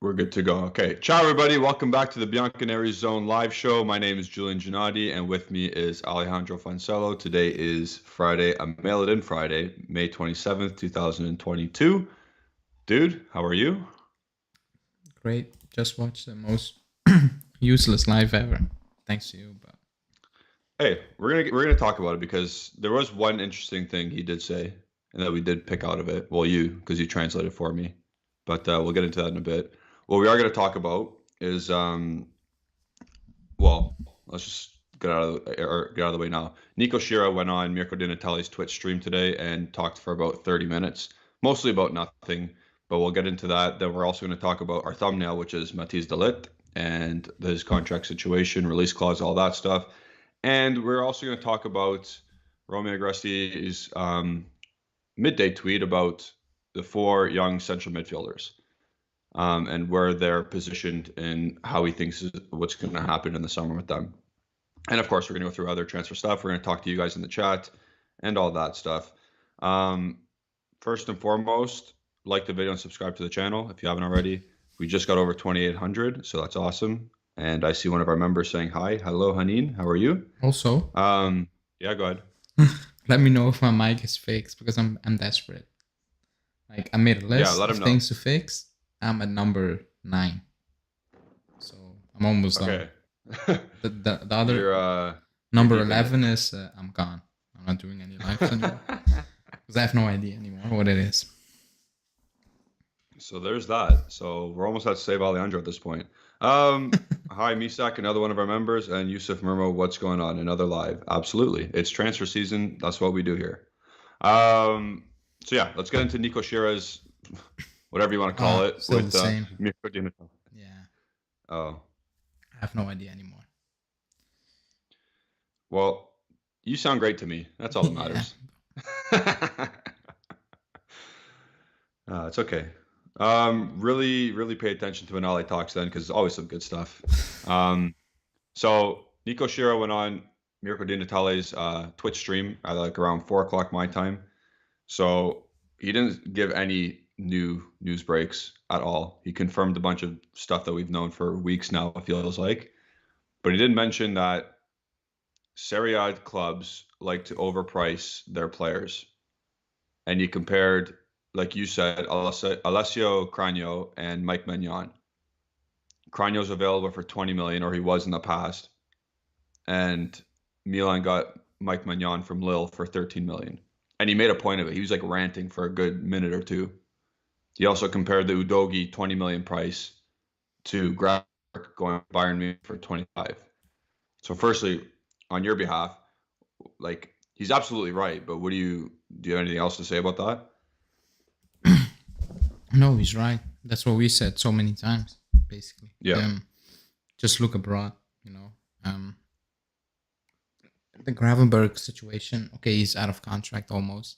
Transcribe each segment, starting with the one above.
We're good to go. Okay. Ciao, everybody. Welcome back to the Bianconeri Zone live show. My name is Julian Gennady, and with me is Alejandro Fancello. Today is Friday, a mail-it-in Friday, May 27th, 2022. Dude, how are you? Great. Just watched the most useless live ever. Thanks to you, but Hey, we're gonna talk about it because there was one interesting thing he did say, and that we did pick out of it. Well, you, because you translated for me, but we'll get into that in a bit. What we are going to talk about is well, let's just get out of the way now. Nico Shira went on Mirko Dinatelli's Twitch stream today and talked for about 30 minutes, mostly about nothing, but we'll get into that. Then we're also going to talk about our thumbnail, which is Matthijs de Ligt and his contract situation, release clause, all that stuff. And we're also going to talk about Romeo Agresti's midday tweet about the four young central midfielders and where they're positioned and how he thinks what's going to happen in the summer with them. And of course, we're going to go through other transfer stuff. We're going to talk to you guys in the chat and all that stuff. First and foremost, like the video and subscribe to the channel if you haven't already. We just got over 2,800, so that's awesome. And I see one of our members saying hi. Hello, Hanin. How are you? also Yeah, go ahead. let me know if my mic is fixed because I'm desperate. Like I made a Yeah, list let of him know. things to fix. I'm at number 9, so I'm almost done. Okay. The other You're number deep in it. 11 is I'm gone. I'm not doing any lives anymore because I have no idea anymore what it is. So there's that. So we're almost at Save Alejandro at this point. Hi, Misak, another one of our members, and Yusuf Murmo, what's going on? Another live. Absolutely. It's transfer season. That's what we do here. So yeah, let's get into Nico Shira's, whatever you want to call it, Still with the same. Mirko Dimitri. Yeah, Oh, I have no idea anymore. well, you sound great to me. That's all that Yeah. matters. It's okay. Really pay attention to when Ali talks then, because it's always some good stuff. So Nico Shira went on Mirko Di Natale's Twitch stream at like around 4 o'clock my time. So he didn't give any new news breaks at all. He confirmed a bunch of stuff that we've known for weeks now, it feels like. But he did mention that Serie A clubs like to overprice their players. And he compared, like you said, Alessio Cragno and Mike Maignan. Cragno's available for 20 million, or he was in the past, and Milan got Mike Maignan from Lille for 13 million. And he made a point of it. He was like ranting for a good minute or two. He also compared the Udogi 20 million price to Gravenberch going to Bayern Munich for 25. So firstly, on your behalf, like he's absolutely right, but do you have anything else to say about that? No, he's right. That's what we said so many times, basically. Yeah. Just look abroad, you know. The Gravenberg situation, okay, he's out of contract almost.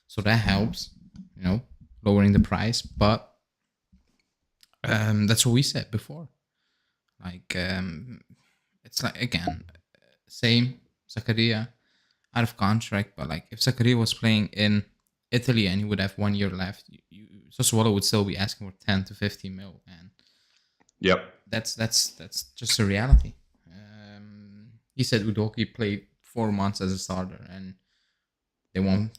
So that helps, you know, lowering the price. But that's what we said before. Like, it's like, again, same, Zakaria, out of contract. But like, if Zakaria was playing in Italy and he would have 1 year left, Sassuolo would still be asking for 10 to 15 mil. And Yep. that's just a reality. He said Udoki played 4 months as a starter, and they want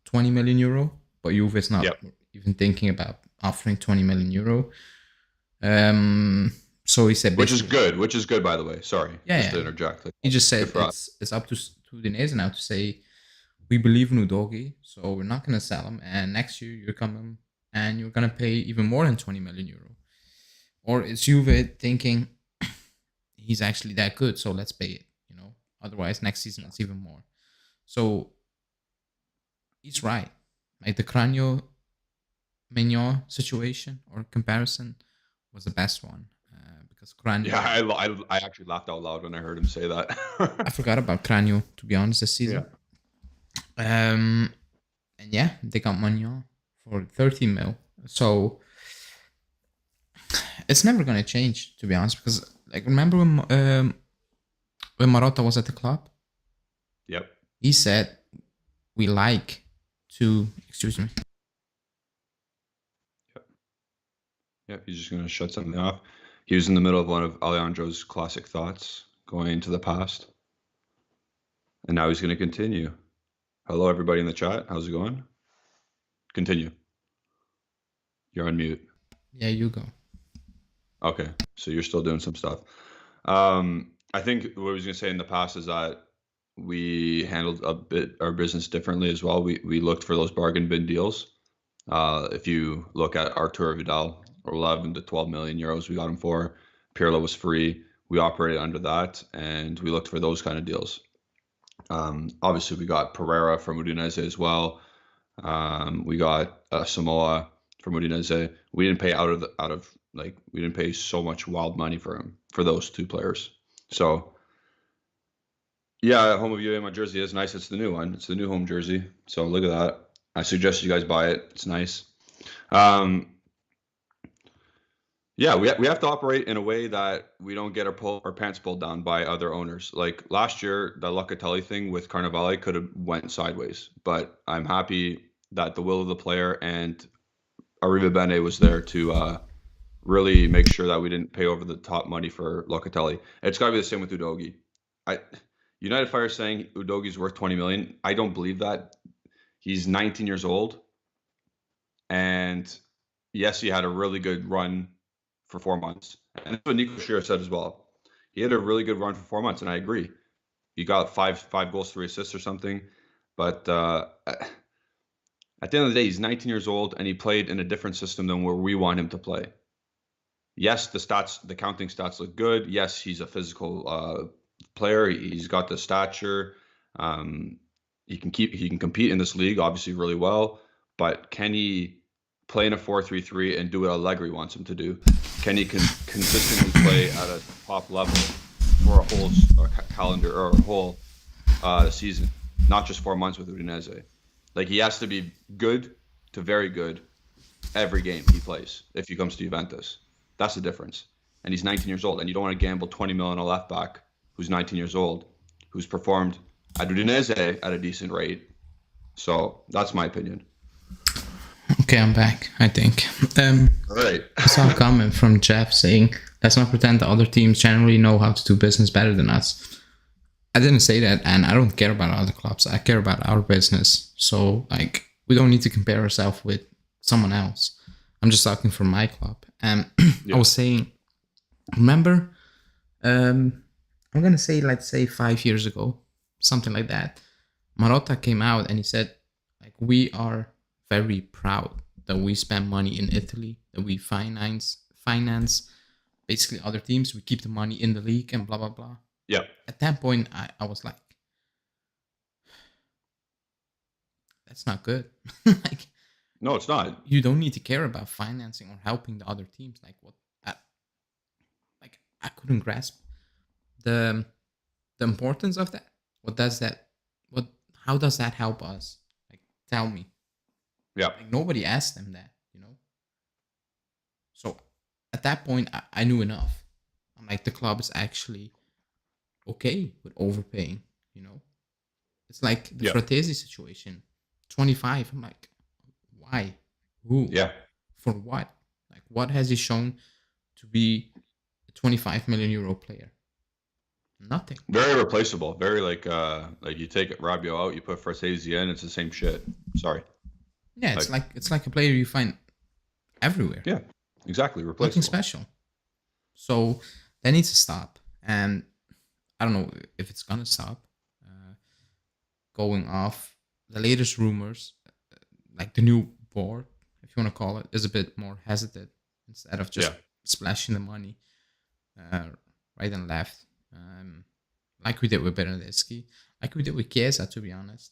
20 million euro, but Juve is not even thinking about offering 20 million euro. So he said, which is good, by the way. Sorry, yeah, to interject. Like, he just said it's up to Udinese now to say we believe in Udogi, so we're not gonna sell him, and next year you're coming and you're gonna pay even more than 20 million euro. Or is Juve thinking he's actually that good, so let's pay it, you know? Otherwise, next season it's even more. So he's right. Like the Cranio Maignan situation or comparison was the best one because Cranio. Yeah, I actually laughed out loud when I heard him say that. I forgot about Cranio, to be honest, this season. Yeah. And yeah, they got Maignan for 30 mil. So it's never gonna change, to be honest, because like remember when Marotta was at the club? Yep. He said we like to excuse me. Yep. Yeah, he's just gonna shut something off. He was in the middle of one of Alejandro's classic thoughts, going into the past, and now he's gonna continue. Hello, everybody in the chat. How's it going? Continue. You're on mute. Yeah, you go. Okay, so you're still doing some stuff. I think what I was gonna say in the past is that we handled a bit our business differently as well. We looked for those bargain bin deals. If you look at Arturo Vidal, 11 to 12 million euros we got him for. Pirlo was free. We operated under that, and we looked for those kind of deals. Obviously, we got Pereira from Udinese as well. We got Samoa from Udinese. We didn't pay we didn't pay so much wild money for him, for those two players. So yeah, home of UA, my jersey is nice. It's the new one. It's the new home jersey. So look at that. I suggest you guys buy it. It's nice. Yeah, we have to operate in a way that we don't get our pants pulled down by other owners. Like last year, the Locatelli thing with Carnevale could have went sideways, but I'm happy that the will of the player and Arriva Bene was there to really make sure that we didn't pay over the top money for Locatelli. It's got to be the same with Udogi. United Fire saying Udogi's worth 20 million. I don't believe that. He's 19 years old, and yes, he had a really good run for 4 months. And that's what Nico Shearer said as well. He had a really good run for 4 months, and I agree. He got five goals, 3 assists or something. But at the end of the day, he's 19 years old, and he played in a different system than where we want him to play. Yes, the counting stats look good. Yes, he's a physical player. He's got the stature. He can compete in this league, obviously, really well. But can he play in a 4-3-3 and do what Allegri wants him to do? Can he consistently play at a top level for a whole calendar or a whole season, not just 4 months with Udinese? Like, he has to be good to very good every game he plays if he comes to Juventus. That's the difference. And he's 19 years old, and you don't want to gamble 20 million on a left back who's 19 years old, who's performed at Udinese at a decent rate. So that's my opinion. Okay, I'm back, I think. All right. I saw a comment from Jeff saying, let's not pretend that other teams generally know how to do business better than us. I didn't say that, and I don't care about other clubs. I care about our business. So, like, we don't need to compare ourselves with someone else. I'm just talking for my club. And Yeah. I was saying, remember, I'm going to say, let's say 5 years ago, something like that, Marotta came out and he said, like, we are very proud that we spend money in Italy, that we finance basically other teams. We keep the money in the league and blah, blah, blah. Yeah. At that point, I was like, that's not good. Like, no, it's not. You don't need to care about financing or helping the other teams. Like, what? I couldn't grasp the importance of that. How does that help us? Like, tell me. Yeah. Like, nobody asked them that, So at that point, I knew enough. I'm like, the club is actually okay with overpaying, It's like the Fratesi situation. 25. I'm like, why? Who? Yeah. For what? Like, what has he shown to be a 25 million euro player? Nothing. Very replaceable. Very like you take Rabiot out, you put Fratesi in, it's the same shit. Sorry. Yeah, it's like a player you find everywhere. Yeah, exactly. Replaceable. Nothing special. So that needs to stop. And I don't know if it's gonna stop. Going off the latest rumors, like the new board, if you want to call it, is a bit more hesitant instead of just splashing the money right and left. Like we did with Bernardeschi, like we did with Chiesa, to be honest.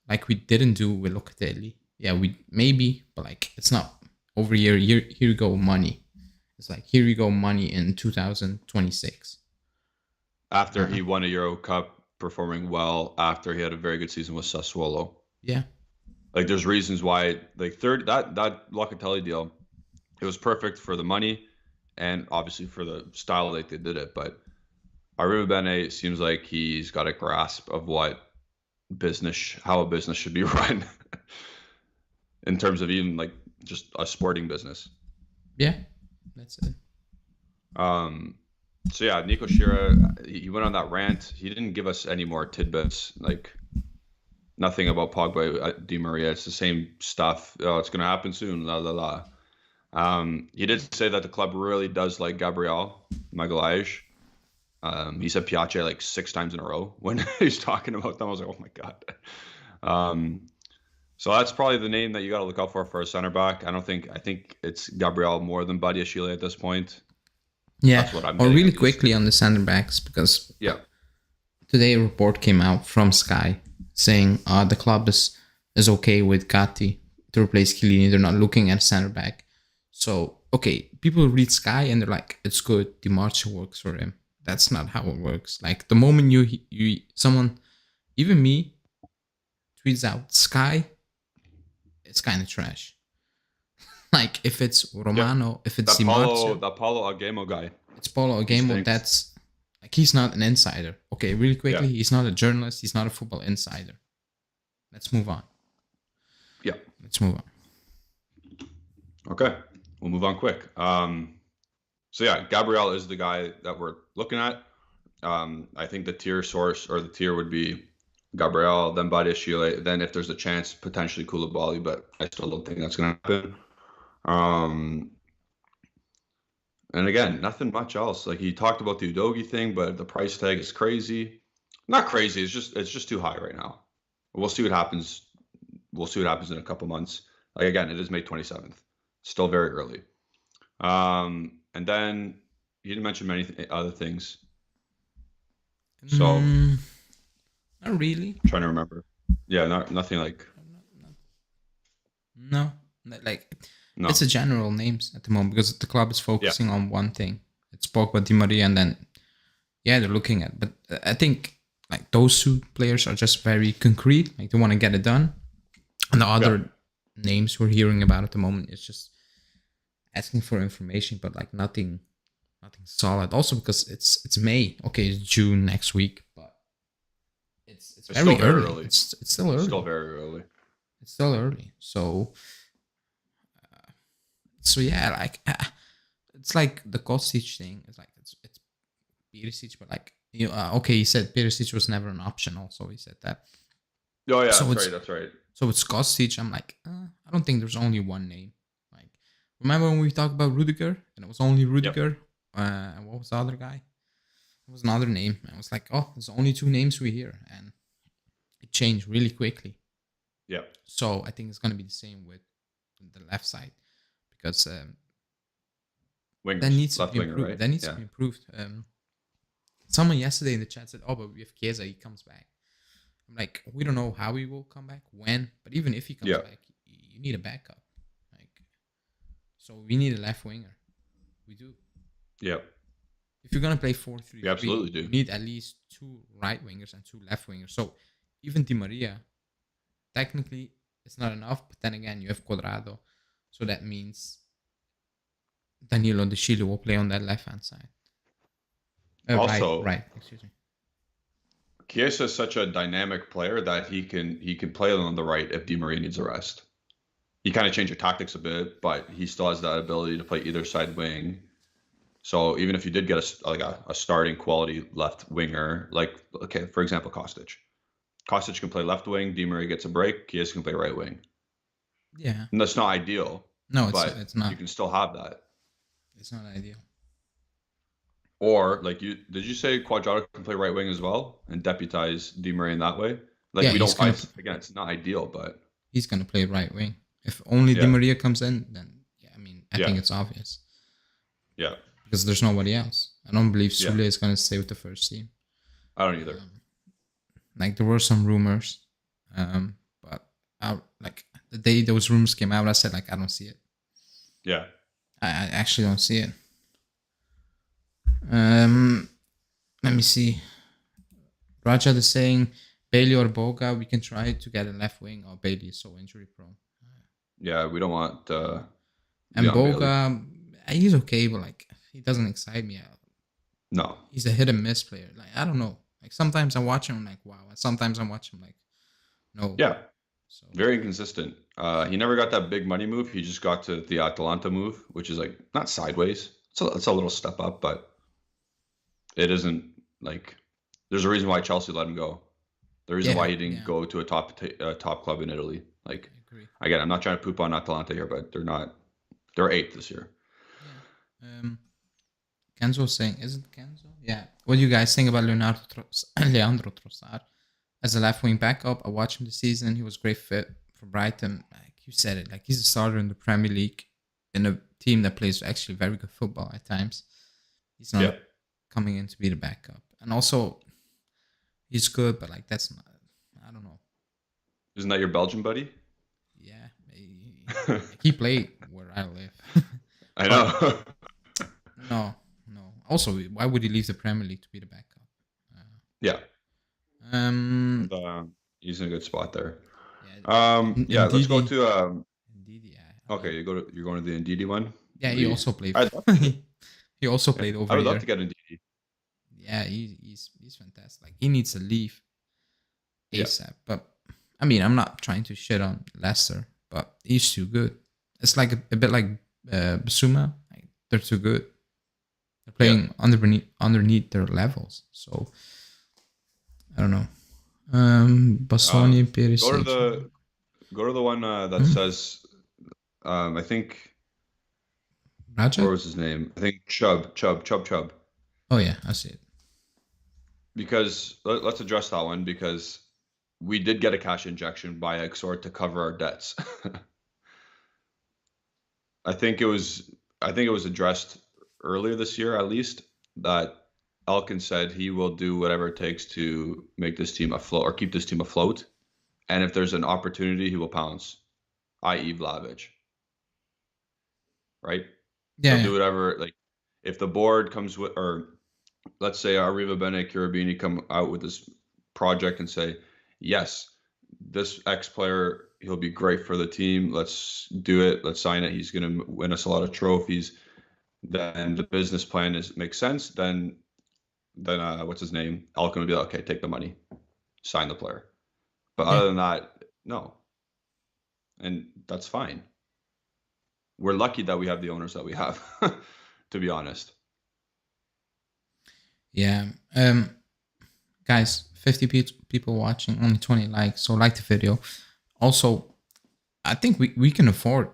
Like we didn't do with Locatelli. Yeah, we maybe, but like it's not over here. Here you go, money. It's like here you go, money in 2026. After he won a Euro Cup, performing well. After he had a very good season with Sassuolo. Yeah. Like there's reasons why. Like that Locatelli deal, it was perfect for the money, and obviously for the style that they did it. But Arriva Bene seems like he's got a grasp of how a business should be run in terms of even like just a sporting business. Yeah, that's it. Um, so yeah, Nico Shira, he went on that rant. He didn't give us any more tidbits, like nothing about Pogba, Di Maria. It's the same stuff. Oh, it's gonna happen soon. La la la. He did say that the club really does like Gabriel Magalhaes. He said Piace like 6 times in a row when he's talking about them. I was like, oh my god. Um, so that's probably the name that you got to look out for a center back. I think it's Gabriel more than Badiashile at this point. Yeah, That's what I'm or getting really at least. quickly on the center backs, because Yeah, today a report came out from Sky saying the club is okay with Gatti to replace Chiellini. They're not looking at center back. So okay, people read Sky and they're like, it's good. Di Marcio works for him. That's not how it works. Like the moment you someone, even me, tweets out Sky, it's kind of trash. Like if it's yeah. Romano, if it's Di Marcio, That Paulo Agemo guy. it's Paulo He Agemo. stinks. That's like he's not an insider. Okay, really Yeah, quickly, he's not a journalist. He's not a football insider. Let's move on. yeah. Let's move on. Okay, we'll move on quick. So yeah, Gabriel is the guy that we're looking at. I think the tier source or the tier would be Gabriel, then Badiashile, then if there's a chance, potentially Koulibaly, but I still don't think that's going to happen. Um, and again, nothing much else. Like he talked about the Udogi thing, but the price tag is crazy. Not crazy. It's just too high right now. We'll see what happens. We'll see what happens in a couple months. Like again, it is May 27th. Still very early. And then you didn't mention many other things. So Not really. trying to remember. Yeah, nothing like No, like no. it's a general names at the moment because the club is Yeah, focusing on one thing. It's Pogba, Di Maria, and then yeah, they're looking at. But I think like those two players are just very concrete. Like they want to get it done, and the other names we're hearing about at the moment is just asking for information, but like nothing solid. Also because it's May. Okay, it's June next week, but it's it's very still very early. early. It's still early. Still very early. It's still early. So yeah, like it's like the Kostic thing. It's like it's Perisic, but like okay, he said Perisic was never an option. Also, he said that. Oh yeah, So that's it's right. That's right. so it's Kostic. I'm like, I don't think there's only one name. Like, remember when we talked about Rudiger and it was only Yep. Rudiger? And what was the other guy? It was another name. I was like, oh, there's only two names we hear, and it changed really quickly. Yep. So I think it's gonna be the same with the left side because that Wingers, needs to left be winger, improved. right? That needs to Yeah. be improved. Someone yesterday in the chat said, "Oh, but we have Chiesa. He comes back." I'm like, we don't know how he will come back, when, but even if he comes Yeah. back, you need a backup. Like, so we need a left winger. We do. Yep. If you're gonna play 4-3-3, We absolutely do. you need at least two right wingers and two left wingers. So even Di Maria, technically, it's not enough. But then again, you have Cuadrado, so that means Danilo De Chile will play on that left hand side. Also, Right. Excuse me. Chiesa is such a dynamic player that he can play on the right if Di Maria needs a rest. He kind of changed your tactics a bit, but he still has that ability to play either side wing. So even if you did get a starting quality left winger, like okay, for example, Kostic can play left wing, Di Maria gets a break, Chiesa can play right wing. Yeah. And that's not ideal, No, but it's not. you can still have that. It's not ideal. Or like did you say Cuadrado can play right wing as well and deputize Di Maria in that way? Like Yeah, we don't. Again, it's not ideal, but he's gonna play right wing. If only Di yeah, Maria comes in, then yeah, I mean, I yeah, think it's obvious yeah, because there's nobody else. I don't believe yeah. Sule is gonna stay with the first team. I don't either. Like there were some rumors, but like the day those rumors came out, I said like I don't see it. Yeah. I actually don't see it. Let me see. Rajat is saying Bailey or Boga. We can try to get a left wing. Or Bailey is so injury prone. Yeah, we don't want. And Leon Bailey. Boga, he's okay, but like he doesn't excite me. No. He's a hit and miss player. Like I don't know. Like sometimes I watch him, I'm like wow, and sometimes I watch him like no. Yeah. So Very inconsistent. He never got that big money move. He just got to the Atalanta move, which is like not sideways. It's a little step up, but it isn't like there's a reason why Chelsea let him go. The reason why yeah, he didn't yeah, go to a top club in Italy. Like I agree. again, I'm not trying to poop on Atalanta here, but they're not. They're eighth this year. Yeah. Kenzo saying, isn't Kenzo? Yeah. What do you guys think about Leandro Trossard as a left wing backup? I watched him this season. He was a great fit for Brighton. Like you said it, like he's a starter in the Premier League in a team that plays actually very good football at times. He's not Yeah. coming in to be the backup, and also he's good, but like that's not. I don't know. Isn't that your Belgian buddy? Yeah, like he played where I live, I but know. no, no. Also, why would he leave the Premier League to be the backup? Yeah. Um, And, he's in a good spot there. yeah, Yeah, let's go Ndidi, to Ndidi. Yeah, I okay, mean, you're going to the Ndidi one. yeah, he We also played. I'd love to get, He also yeah, played I over would love to here. get Ndidi. Yeah, he's fantastic. Like he needs to leave Yeah. ASAP. But I mean, I'm not trying to shit on Leicester, but he's too good. It's like a bit like Basuma. Like, they're too good. They're Yeah. playing underneath their levels. So I don't know. Bassoni, Go to Perisic. the one that Hmm? says I think what Raja? was his name? I think Chubb. Oh yeah, I see it. Because let's address that one because we did get a cash injection by Exor to cover our debts. I think it was addressed earlier this year at least that Elkin said he will do whatever it takes to make this team afloat or keep this team afloat. And if there's an opportunity, he will pounce, i.e. Vlahovic, right? Yeah, He'll yeah, do whatever. Like if the board comes with, or let's say Arriva Bene Kiribini come out with this project and say, yes, this X player, he'll be great for the team. Let's do it. Let's sign it. He's going to win us a lot of trophies. Then the business plan makes sense. Then what's his name? Alkin would be like, okay, take the money, sign the player. But yeah, other than that, no. And that's fine. We're lucky that we have the owners that we have, to be honest. yeah. Guys, 50 people watching, only 20 likes. So like the video. Also, I think we can afford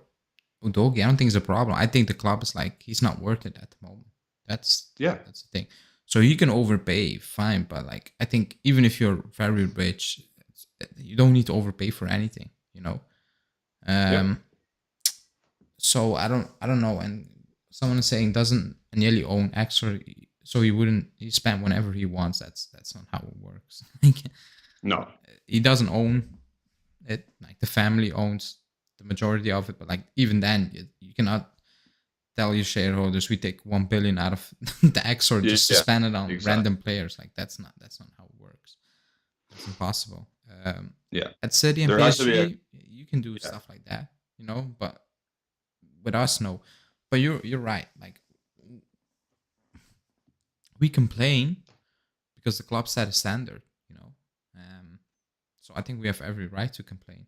Udogi. I don't think it's a problem. I think the club is like he's not worth it at the moment. That's Yeah. that's the thing. So you can overpay, fine, but like I think even if you're very rich, you don't need to overpay for anything, you know. Yep. So I don't know. And someone is saying doesn't Agnelli own extra, so he spend whenever he wants. That's not how it works. No. He doesn't own it. Like the family owns the majority of it, but like even then, you cannot tell your shareholders we take 1 billion out of the X or just to Yeah. spend it on Exactly. random players. Like that's not how it works. It's impossible. Yeah. At City and There has to be PSG, you can do stuff like that, you know, but with us, no. But you're right. Like we complain because the club set a standard, you know. So I think we have every right to complain.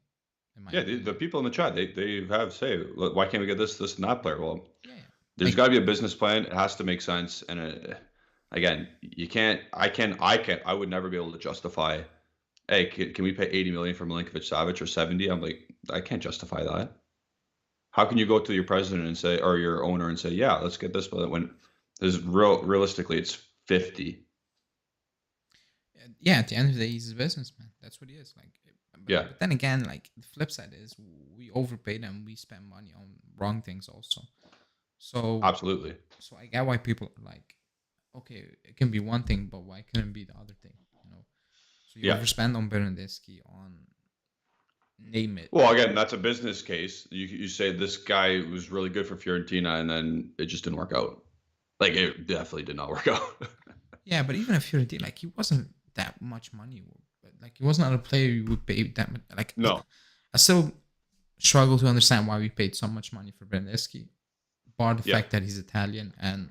Yeah, the people in the chat, they have say, "Look, why can't we get this, and that player?" Well, Yeah, yeah. there's Like got to be a business plan. It has to make sense. And again, you can't. I would never be able to justify. Hey, can we pay 80 million for Milinkovic Savic or 70? I'm like, I can't justify that. How can you go to your president and say, or your owner and say, yeah, let's get this, but when there's realistically it's 50. yeah, at the end of the day, he's a businessman. That's what he is. Like, Yeah, but then again, like the flip side is we overpay them. We spend money on wrong things also. So absolutely. so I get why people are like, okay, it can be one thing, but why couldn't it be the other thing? You know. So you Yeah. overspend on Bernardeschi, on name it. Well, again, that's a business case. You say this guy was really good for Fiorentina, and then it just didn't work out. Like it definitely did not work out. Yeah, but even if Fiorentina, like he wasn't that much money. Like he was not a player you would pay that much. Like No. I still struggle to understand why we paid so much money for Bernardeschi, bar the fact that he's Italian, and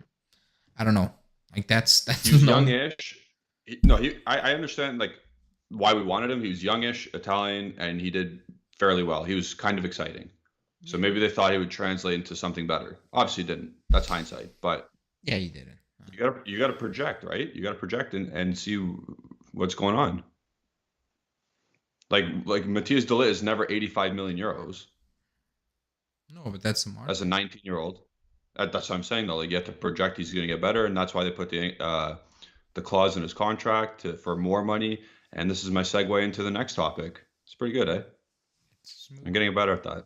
I don't know. Like that's He was no. youngish. I understand like why we wanted him. He was youngish, Italian, and he did fairly well. He was kind of exciting. So Yeah. maybe they thought he would translate into something better. Obviously, didn't. That's hindsight. But Yeah, he didn't. you gotta project, right? You gotta project and see what's going on. Like Matthias de Ligt is never 85 million euros No, but that's the as a market. 19-year-old. That's what I'm saying though. Like you have to project he's going to get better, and that's why they put the clause in his contract for more money. And this is my segue into the next topic. It's pretty good, eh? It's I'm smooth. getting better at that.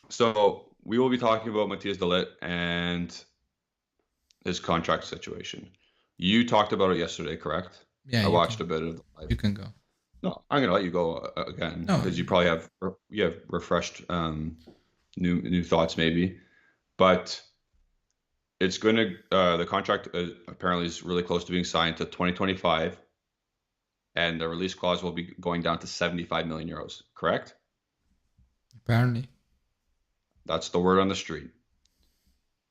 So we will be talking about Matthias de Ligt and his contract situation. You talked about it yesterday, correct? Yeah, I you watched can a bit of the live. you can go. No, I'm gonna let you go again No, because you probably have refreshed new thoughts maybe, but it's going to the contract apparently is really close to being signed to 2025, and the release clause will be going down to 75 million euros. Correct? apparently. That's the word on the street.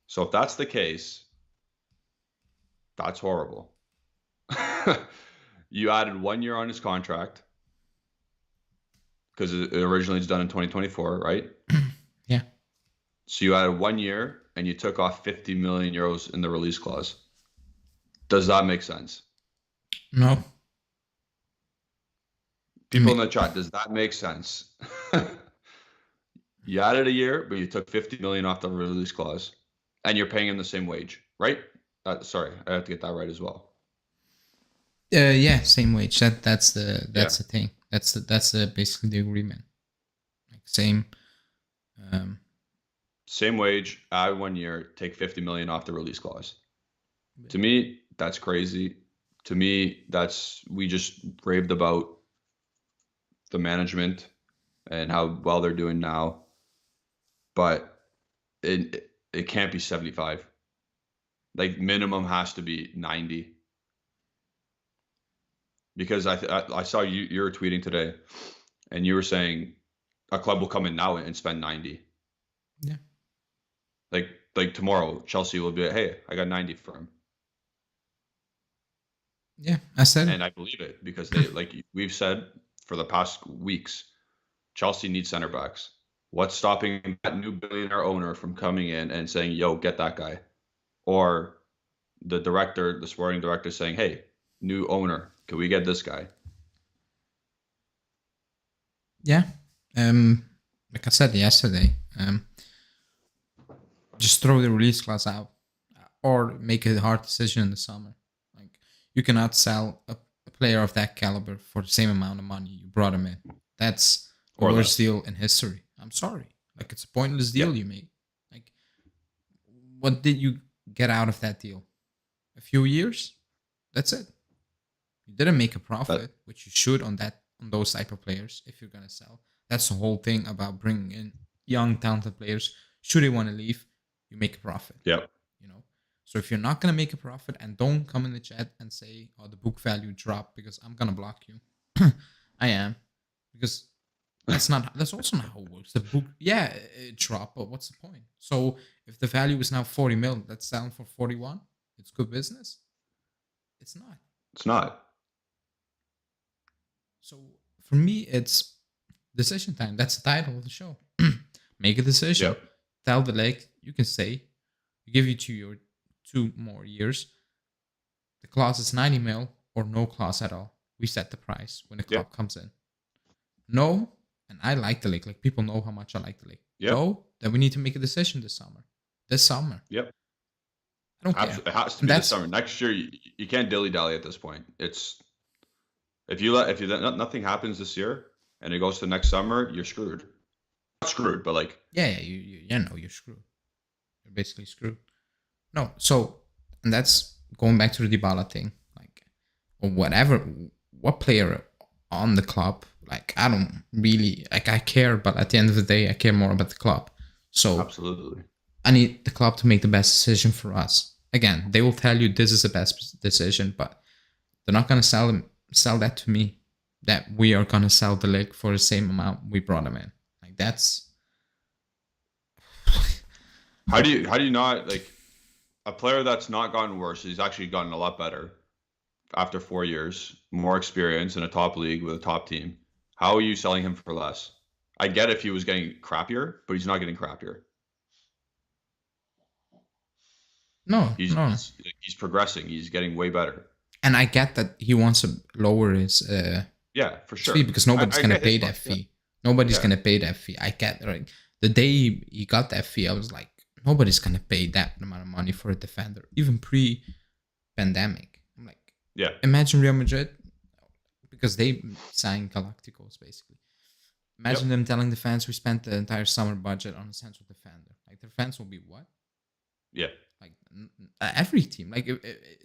So if that's the case, that's horrible. You added 1 year on his contract because it originally is done in 2024, right? Yeah. So you added 1 year and you took off 50 million euros in the release clause. Does that make sense? No. People in the chat, does that make sense? You added a year, but you took 50 million off the release clause, and you're paying him the same wage, right? Sorry, I have to get that right as well. Yeah, same wage. That's the Yeah, thing. That's the basically the agreement. Like same. Um, same wage, add 1 year, take 50 million off the release clause. To me, that's crazy. To me, we just raved about the management and how well they're doing now, but it can't be 75. Like minimum has to be 90. Because I saw you were tweeting today, and you were saying a club will come in now and spend 90. yeah. Like tomorrow, Chelsea will be like, hey, I got 90 for him, Yeah, I said it. and I believe it because they like we've said for the past weeks, Chelsea needs center backs. What's stopping that new billionaire owner from coming in and saying, "Yo, get that guy," or the sporting director saying, "Hey, new owner, can we get this guy?" Yeah. Like I said yesterday, just throw the release clause out, or make a hard decision in the summer. Like you cannot sell a player of that caliber for the same amount of money you brought him in. That's the Or worst less. deal in history. I'm sorry. Like it's a pointless Yeah. deal you made. Like what did you get out of that deal? A few years? That's it. You didn't make a That, profit, which you should on those type of players if you're gonna sell. That's the whole thing about bringing in young talented players. Should they want to leave, you make a profit. yeah. You know. So if you're not gonna make a profit, and don't come in the chat and say, "Oh, the book value dropped," because I'm gonna block you. I am, because that's also not how it works. The book, yeah, it dropped, but what's the point? So if the value is now 40 mil, that's down for 41. It's good business. It's not. It's not. So for me, it's decision time. That's the title of the show. Make a decision. Yep. Tell the leg, you can say, we give you 2 more years. The clause is 90 mil or no clause at all. We set the price when the club comes in. No, and I like the league. Like people know how much I like the league. Yep. No, then we need to make a decision this summer. Yep. I don't care. It has to be this summer. Next year, you can't dilly dally at this point. It's if nothing happens this year and it goes to next summer, you're screwed. Not screwed, but like yeah, you're screwed. You're basically screwed. No, so and that's going back to the Dybala thing, like or whatever, what player on the club. Like I don't really like I care, but at the end of the day, I care more about the club. So absolutely, I need the club to make the best decision for us. Again, they will tell you this is the best decision, but they're not gonna sell that to me. That we are gonna sell the leg for the same amount we brought him in. Like that's how do you not like a player that's not gotten worse? He's actually gotten a lot better after 4 years, more experience in a top league with a top team. How are you selling him for less? I get if he was getting crappier, but he's not getting crappier. No, He's no. he's, he's progressing. He's getting way better. And I get that he wants to lower his Yeah, for fee sure. because nobody's I gonna get his pay that point. Yeah. fee. Nobody's Yeah. gonna pay that fee. I get it. Right. The day he got that fee, I was like, nobody's gonna pay that amount of money for a defender, even pre-pandemic. I'm like, Yeah. imagine Real Madrid, because they signed Galacticos basically. Imagine them telling the fans we spent the entire summer budget on a central defender. Like their fans will be what? Yeah. Like every team. Like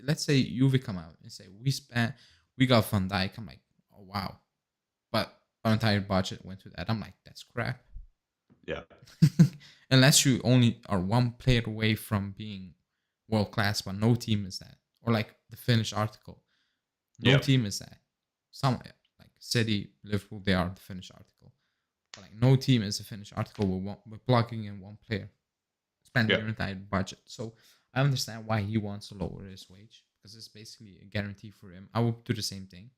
let's say Juve come out and say we got Van Dijk. I'm like, oh wow, but our entire budget went to that. I'm like, that's crap. Yeah. Unless you only are one player away from being world class, but no team is that. Or like the Finnish article, no Yeah. team is that. Some like City, Liverpool, they are the Finnish article. But like no team is a Finnish article with plugging in one player, spending Yeah. your entire budget. So I understand why he wants to lower his wage because it's basically a guarantee for him. I would do the same thing,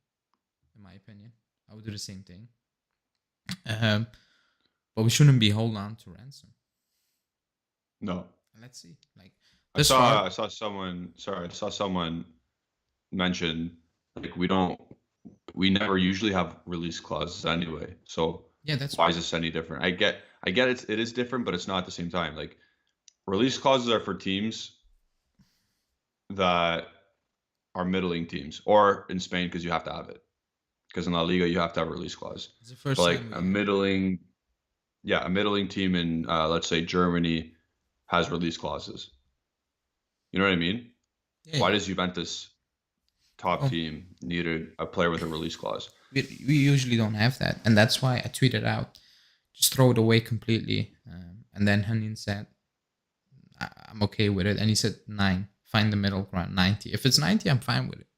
in my opinion. I would do the same thing. But we shouldn't be holding on to ransom. No. Let's see. Like I saw someone mention like we never usually have release clauses anyway. So yeah, that's why is this any different? I get it is different, but it's not at the same time. Like release clauses are for teams that are middling teams, or in Spain because you have to have it. Because in La Liga you have to have a release clause. It's the first But like time a middling team in let's say Germany has release clauses. You know what I mean? Yeah, Why does Juventus top team need a player with a release clause? we usually don't have that, and that's why I tweeted out, just throw it away completely. And then Hanin said, I'm okay with it, and he said 9. Find the middle ground, 90. If it's 90, I'm fine with it.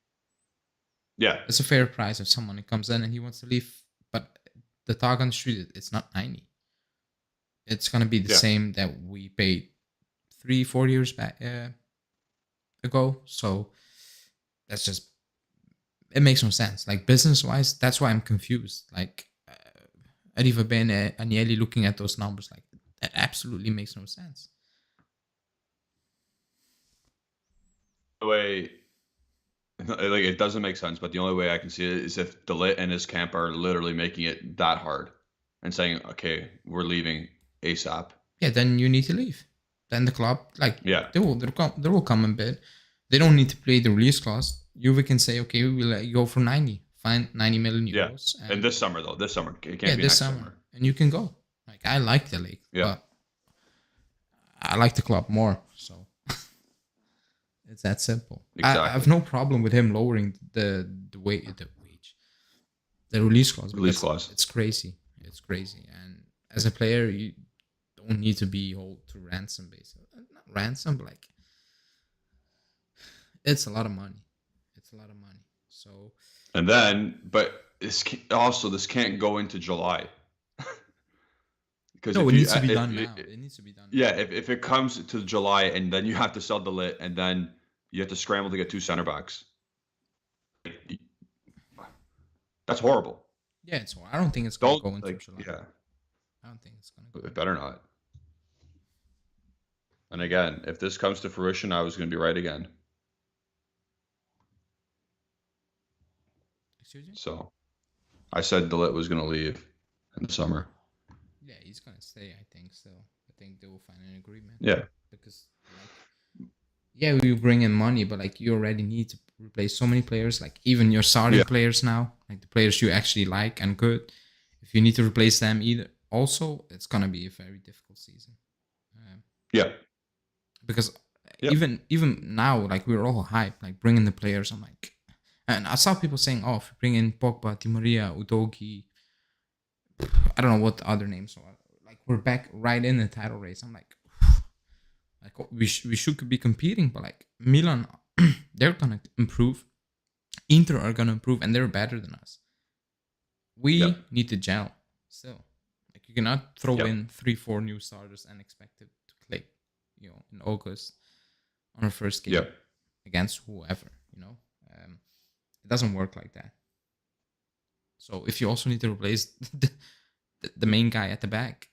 Yeah, it's a fair price if someone comes in and he wants to leave, but the talk on the street, it's not 90. It's gonna be the same that we paid 3-4 years back ago. So that's just, it makes no sense. Like business wise, that's why I'm confused. Like Arriva Bene, Agnelli looking at those numbers, like that absolutely makes no sense. the way like it doesn't make sense, but the only way I can see it is if Ligt and his camp are literally making it that hard and saying, okay, we're leaving ASAP. Yeah, then you need to leave. Then the club, like, yeah, they will come and bid. They don't need to play the release clause. Juve can say, okay, we'll let you go for 90. Find 90 million euros. Yeah. And this summer, though. This summer. It can't be this next summer. And you can go. Like, I like the league. Yeah. But I like the club more. So it's that simple. Exactly. I have no problem with him lowering the wage. The release clause. Release clause. It's crazy. It's crazy. And as a player, you don't need to be held to ransom, basically. Not ransom, but like, it's a lot of money. It's a lot of money. So. And then, but this can't go into July. Because it needs to be done now. It needs to be done. Yeah, if it comes to July and then you have to sell the Ligt and then you have to scramble to get 2 center backs. That's horrible. Yeah, it's horrible. I don't think it's going to go into July. Yeah. I don't think it's going to go. It better not. And again, if this comes to fruition, I was going to be right again. Excuse me? So, I said Ligt was going to leave in the summer. Yeah, he's going to stay, I think, still. I think they will find an agreement. Yeah. Because, like, yeah, we bring in money, but, like, you already need to replace so many players. Like, even your starting players now, like, the players you actually like and good, if you need to replace them also, it's going to be a very difficult season. Because even now, like, we're all hyped, like, bringing the players. I'm like, and I saw people saying, oh, if you bring in Pogba, Di Maria, Udogi, I don't know what the other names are. Like, we're back right in the title race. I'm like we should be competing, but like Milan, they're gonna improve. Inter are gonna improve, and they're better than us. We need to gel still. Like, you cannot throw in 3-4 new starters and expect it to click. In August on our first game against whoever. It doesn't work like that. So if you also need to replace the main guy at the back,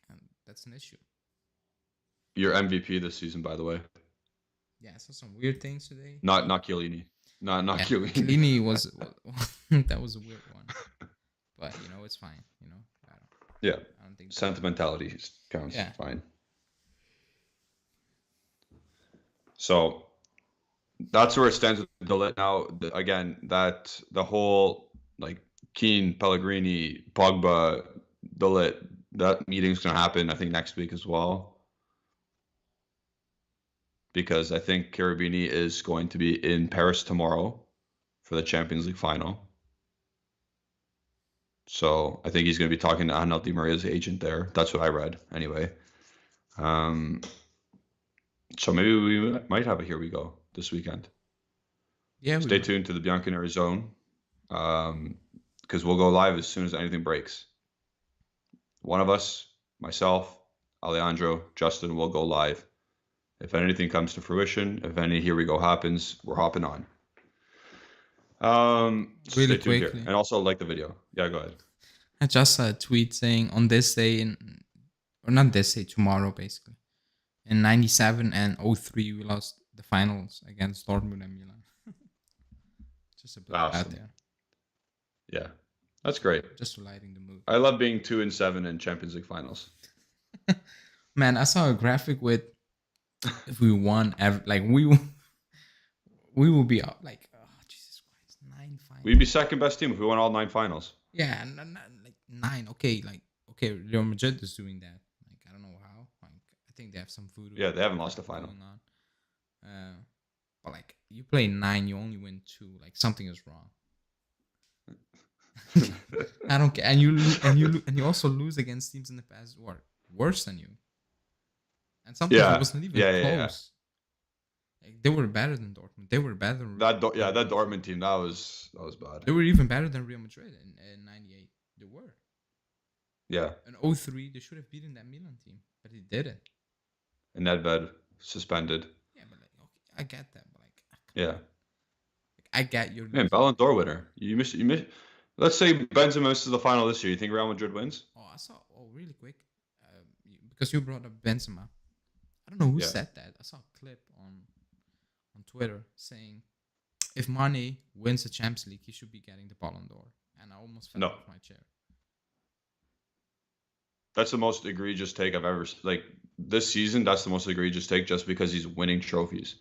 that's an issue. Your MVP this season, by the way. Yeah, I saw some weird things today. Not Chiellini. Not Yeah, Chiellini. Chiellini was that was a weird one, but it's fine. Yeah, I don't think sentimentality counts. Yeah. Fine. So that's where it stands with the Ligt now. Again, that the whole like Keane, Pellegrini, Pogba, the Ligt, that meeting's gonna happen. I think next week as well, because I think Cherubini is going to be in Paris tomorrow for the Champions League final. So I think he's going to be talking to Angel Di Maria's agent there. That's what I read, anyway. So maybe we might have a Here We Go this weekend. Yeah. Stay tuned to the Bianconeri Zone, because we'll go live as soon as anything breaks. One of us, myself, Alejandro, Justin, will go live. If anything comes to fruition, if any Here We Go happens, we're hopping on. Really stay tuned quickly. here. And also like the video. Yeah, go ahead. I just saw a tweet saying on this day, or not this day, tomorrow, basically. In 97 and 03, we lost the finals against Dortmund and Milan. Just to put that out there. Yeah, that's great. Just for lighting the mood. I love being 2-7 in Champions League finals. Man, I saw a graphic with if we won, we will be up like, oh, Jesus Christ, 9 finals. We'd be second best team if we won all 9 finals. Yeah, like 9. Okay, Real Madrid is doing that. Like, I don't know how. Like, I think they have some voodoo. Yeah, they haven't lost a final. Going on. But like, you play 9, you only win 2. Like, something is wrong. I don't care. And you also lose against teams in the past who are worse than you. And sometimes it wasn't even close. Like, they were better than Dortmund. They were better than that Dortmund team. That was bad. They were even better than Real Madrid in 98. They were. Yeah. In 03, they should have beaten that Milan team, but they didn't. And Nedved suspended. Yeah, but like, okay, I get that, but like, yeah, like, I get your. Man, Ballon d'Or winner. You miss. Let's say Benzema misses the final this year. You think Real Madrid wins? Oh, I saw. Oh, really quick, because you brought up Benzema. I don't know who said that. I saw a clip on Twitter saying if Mane wins the Champions League, he should be getting the Ballon d'Or. And I almost fell off my chair. That's the most egregious take I've ever this season. That's the most egregious take, just because he's winning trophies.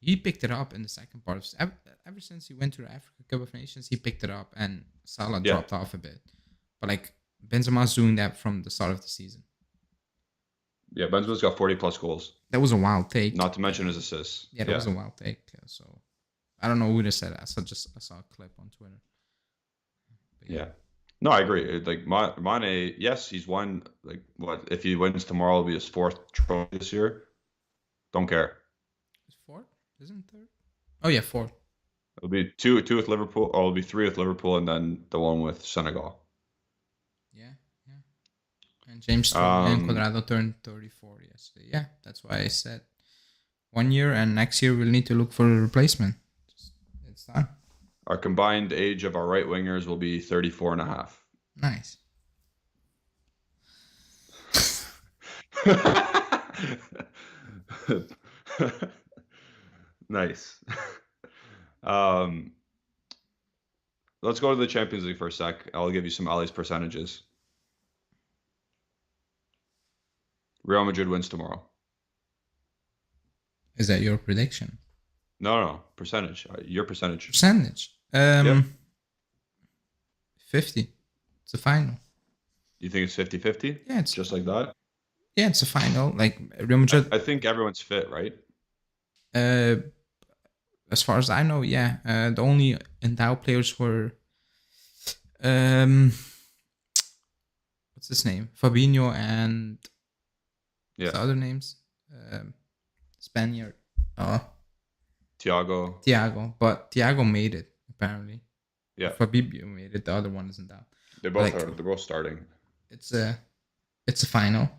He picked it up in the second part of ever since he went to the Africa Cup of Nations. He picked it up, and Salah dropped off a bit. But like, Benzema's doing that from the start of the season. Yeah, Benzema's got 40+ goals. That was a wild take. Not to mention his assists. Yeah, that was a wild take. So I don't know who just said it. I saw a clip on Twitter. Yeah. No, I agree. Like, Mane, yes, he's won. Like, what if he wins tomorrow? It'll be his 4th trophy this year. Don't care. It's 4th, isn't it 3rd? Oh yeah, 4th. It'll be two with Liverpool, or it'll be 3 with Liverpool, and then the one with Senegal. Yeah. And James Sterling and Cuadrado turned 34 yesterday. Yeah, that's why I said 1 year, and next year we'll need to look for a replacement. It's time. Our combined age of our right wingers will be 34 and a half. Nice. Nice. Let's go to the Champions League for a sec. I'll give you some Ali's percentages. Real Madrid wins tomorrow. Is that your prediction? No. Percentage. Your percentage. Percentage. 50. It's a final. You think it's 50-50? Yeah, it's just like that. Yeah, it's a final. Like, Real Madrid. I think everyone's fit, right? As far as I know, yeah. The only endowed players were what's his name? Fabinho and the other names? Spaniard. Thiago. But Thiago made it, apparently. Yeah. Fabinho made it. The other one isn't out. They're both starting. It's a final.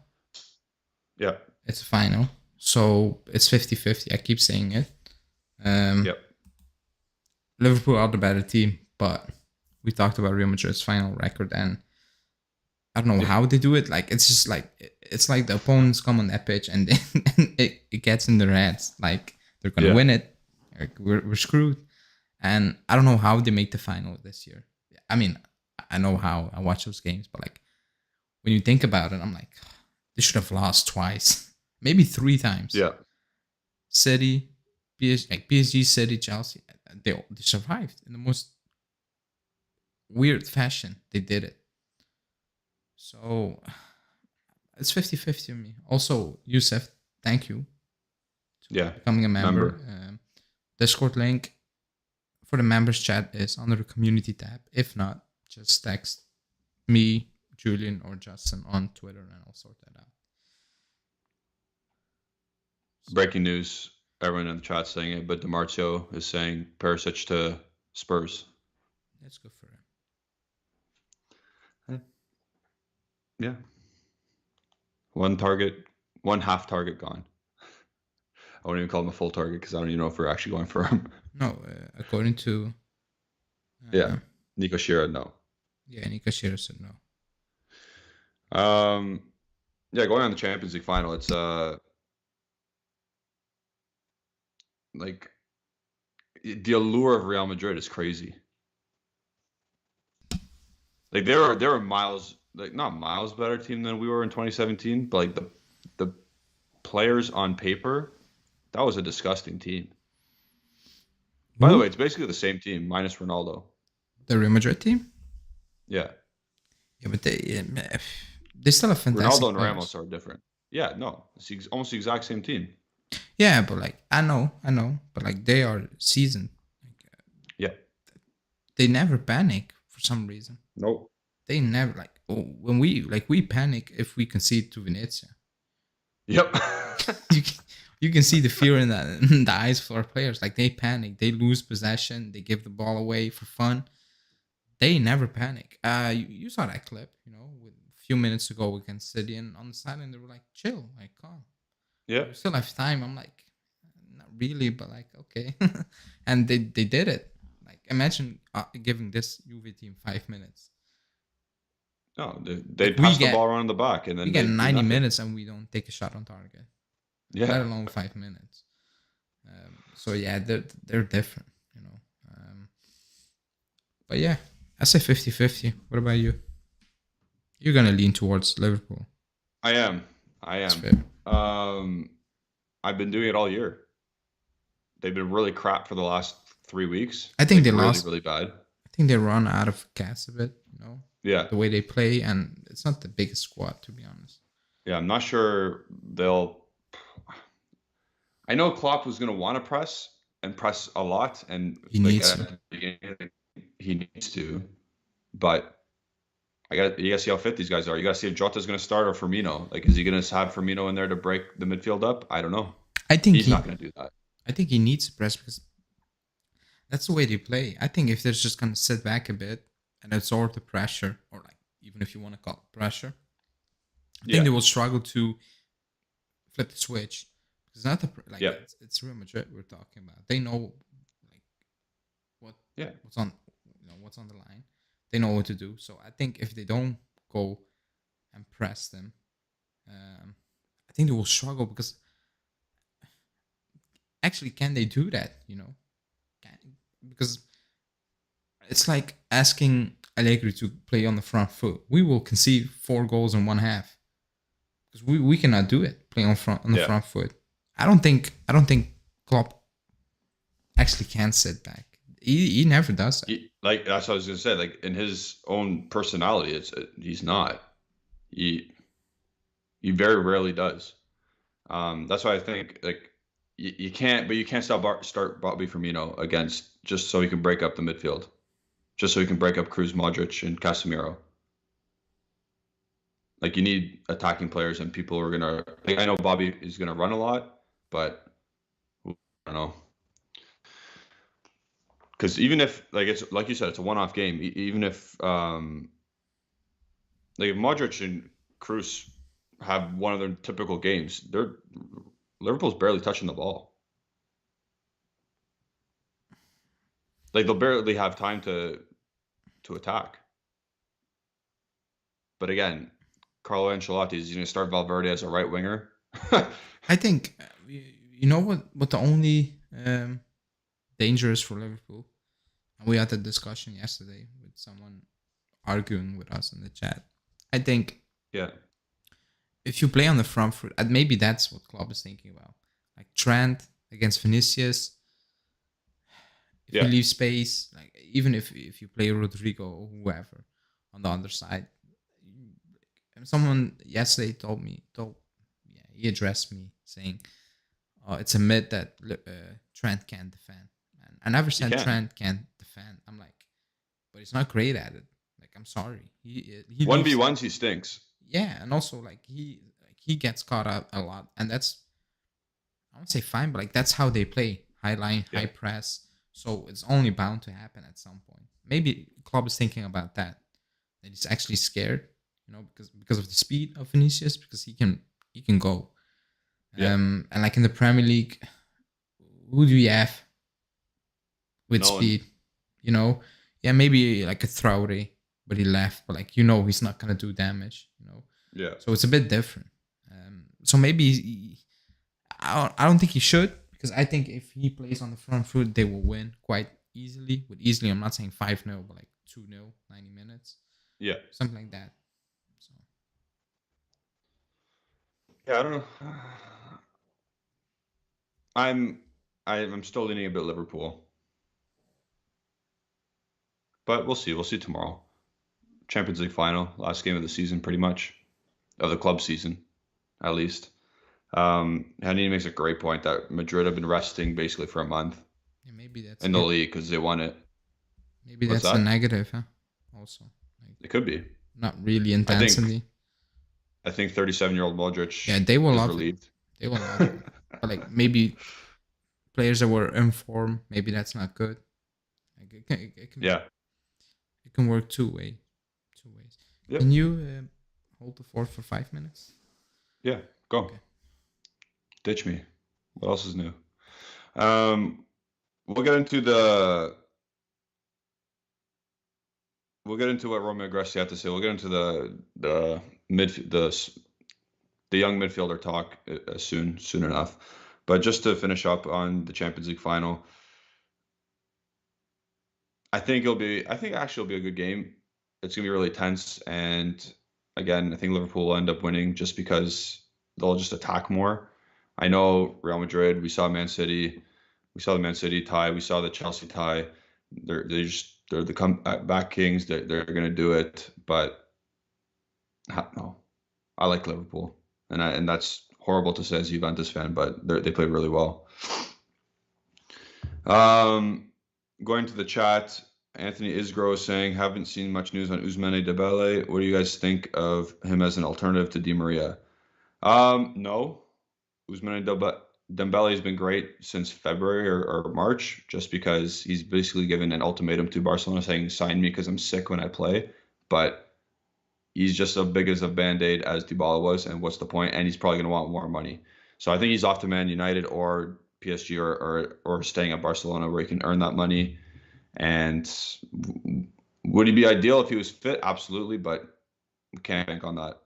Yeah. It's a final. So it's 50-50. I keep saying it. Yep. Liverpool are the better team, but we talked about Real Madrid's final record, and I don't know Yeah, how they do it. Like it's just like it's like the opponents come on that pitch and, and it gets in their heads. Like they're gonna yeah, win it. Like we're screwed. And I don't know how they make the final this year. I mean, I know how I watch those games, but like when you think about it, I'm like, they should have lost twice, maybe three times. yeah. City, PSG, City, Chelsea, they survived in the most weird fashion. They did it. So it's 50-50 on me. Also, Youssef, thank you to Yeah. becoming a member. Member. Discord link for the members chat is under the community tab. If not, just text me, Julian, or Justin on Twitter and I'll sort that out. Breaking news. Everyone in the chat saying it, but DiMarzio is saying Perisic to Spurs. Let's go for it. Yeah. One target, one half target gone. I wouldn't even call him a full target because I don't even know if we're actually going for him. No, according to Yeah. Nico Shira, no. yeah, Nika Shira said no. Yeah, going on the Champions League final, it's like the allure of Real Madrid is crazy. Like they were miles, like not miles better team than we were in 2017, but like the players on paper, that was a disgusting team. By the way, it's basically the same team minus Ronaldo. The Real Madrid team? Yeah. Yeah, but they still have fantastic Ronaldo and players. Ramos are different. Yeah, no, it's almost the exact same team. Yeah, but like I know, but like they are seasoned. Like, Yeah. they never panic for some reason. Nope. They never like when we panic if we concede to Venezia. Yep. You can see the fear in in the eyes of our players. Like they panic, they lose possession, they give the ball away for fun. They never panic. You saw that clip, with a few minutes ago against City, and on the sideline they were like, "Chill, like calm. Yeah. We still have time." I'm like, not really, but like okay, and they did it. Like imagine giving this Juve team 5 minutes. No, they'd Like pass the ball around the back and we then get they'd do 90 nothing. minutes and we don't take a shot on target, let Yeah. alone 5 minutes. So yeah, they're different, but yeah, I say 50-50. What about you? You're gonna lean towards Liverpool. I am. That's fair. I've been doing it all year. They've been really crap for the last 3 weeks. I think like they really, lost. really bad. I think they run out of gas a bit, Yeah. the way they play, and it's not the biggest squad, to be honest. Yeah, I'm not sure they'll. I know Klopp was going to want to press and press a lot, and He like needs at to. the beginning, he needs to. But you got to see how fit these guys are. You got to see if Jota's going to start or Firmino. Like, is he going to have Firmino in there to break the midfield up? I don't know. I think He's not going to do that. I think he needs to press because that's the way they play. I think if they're just gonna sit back a bit and absorb the pressure, or like even if you want to call it pressure, I think they will struggle to flip the switch. It's not it's Real Madrid we're talking about. They know like what's on what's on the line. They know what to do. So I think if they don't go and press them, I think they will struggle because actually, can they do that? Because it's like asking Allegri to play on the front foot. We will concede 4 goals in one half because we cannot do it. Play on the front foot. I don't think Klopp actually can sit back. He never does that. Like that's what I was gonna say. Like in his own personality, he's not. He very rarely does. That's why I think like you can't start Bobby Firmino against just so he can break up the midfield, just so he can break up Cruz, Modric, and Casemiro. Like you need attacking players and people who are gonna. Like, I know Bobby is gonna run a lot, but I don't know. Because even if like it's like you said, it's a one-off game. Even if like if Modric and Cruz have one of their typical games, Liverpool's barely touching the ball. Like they'll barely have time to attack. But again, Carlo Ancelotti is going to start Valverde as a right winger. I think you know what the only danger is for Liverpool. And we had a discussion yesterday with someone arguing with us in the chat. I think Yeah. if you play on the front foot, and maybe that's what Klopp is thinking about. Like Trent against Vinicius, if you Yeah. leave space, like even if you play Rodrigo or whoever on the other side, someone yesterday he addressed me saying, it's a myth that Trent can't defend. And I never He said can. Trent can't defend. I'm like, but he's not great at it. Like, I'm sorry, he leaves. 1v1s, he stinks. Yeah, and also like he gets caught out a lot, and that's, I won't say fine, but like that's how they play: high line, Yeah. high press. So it's only bound to happen at some point. Maybe Klopp is thinking about that. That he's actually scared, because of the speed of Vinicius, because he can go. Yeah. And like in the Premier League, who do you have with No one. speed? Yeah, maybe like a Traore, but he left. But like he's not gonna do damage. Yeah. So it's a bit different. So maybe I don't think he should, because I think if he plays on the front foot, they will win quite easily. With easily, I'm not saying 5-0, but like 2-0, 90 minutes. Yeah. Something like that. So Yeah, I don't know. I'm still leaning a bit Liverpool. But we'll see. We'll see tomorrow. Champions League final, last game of the season, pretty much. Of the club season, at least. Henry makes a great point that Madrid have been resting basically for a month yeah, maybe that's in the it. league because they won it. Maybe What's that's a that? negative, huh? Also, like, It could be. not really I think intensity. 37-year-old Modric Yeah, they will is love it. relieved. They will love it. But like maybe players that were informed, maybe that's not good. Like Yeah. it can work two ways. Yep. Can you hold the fort for 5 minutes? Yeah. Go. Okay. Ditch me. What else is new? We'll get into what Romeo Grassi had to say. We'll get into the young midfielder talk soon enough. But just to finish up on the Champions League final, I think actually it'll be a good game. It's gonna be really tense, and again, I think Liverpool will end up winning just because they'll just attack more. I know Real Madrid. We saw Man City. We saw the Man City tie. We saw the Chelsea tie. They're the comeback kings. They're gonna do it, but no, I like Liverpool, and that's horrible to say as a Juventus fan, but they played really well. Going to the chat, Anthony Isgro saying, haven't seen much news on Ousmane Dembele. What do you guys think of him as an alternative to Di Maria? No. Ousmane Dembele has been great since February or March, just because he's basically given an ultimatum to Barcelona saying, sign me because I'm sick when I play. But he's just as big as a Band-Aid as Dybala was, and what's the point? And he's probably going to want more money. So I think he's off to Man United or PSG or staying at Barcelona where he can earn that money. And would he be ideal if he was fit? Absolutely, but we can't bank on that.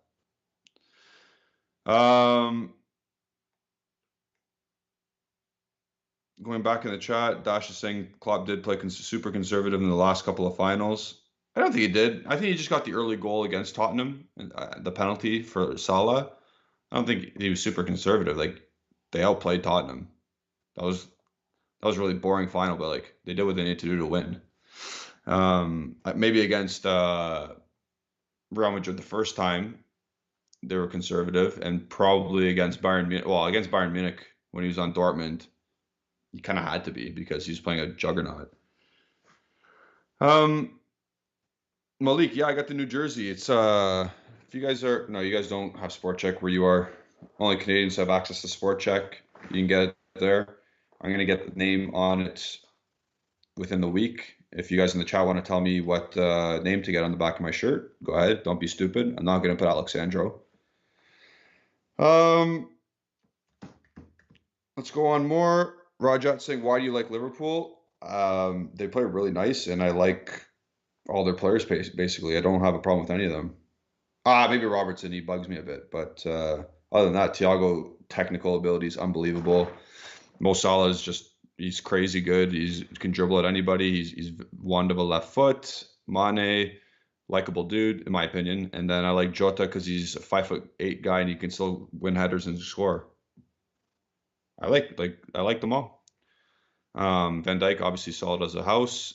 Going back in the chat, Dash is saying Klopp did play super conservative in the last couple of finals. I don't think he did. I think he just got the early goal against Tottenham, and the penalty for Salah. I don't think he was super conservative. Like, they outplayed Tottenham. That was really boring final, but like they did what they needed to do to win. Maybe against Real Madrid the first time they were conservative, and probably against Bayern Munich. Well, against Bayern Munich when he was on Dortmund, he kind of had to be because he was playing a juggernaut. Malik, yeah, I got the New Jersey. It's if you guys don't have Sport Check where you are. Only Canadians have access to Sport Check. You can get it there. I'm gonna get the name on it within the week. If you guys in the chat want to tell me what name to get on the back of my shirt, go ahead. Don't be stupid. I'm not gonna put Alexandro. Let's go on more. Rajat saying, why do you like Liverpool? They play really nice, and I like all their players basically. I don't have a problem with any of them. Maybe Robertson, he bugs me a bit, but other than that, Thiago technical ability is unbelievable. Mo Salah is just he's crazy good. He can dribble at anybody. He's one of a left foot. Mane, likable dude in my opinion. And then I like Jota because he's a 5'8" guy and he can still win headers and score. I like them all. Van Dijk obviously solid as a house.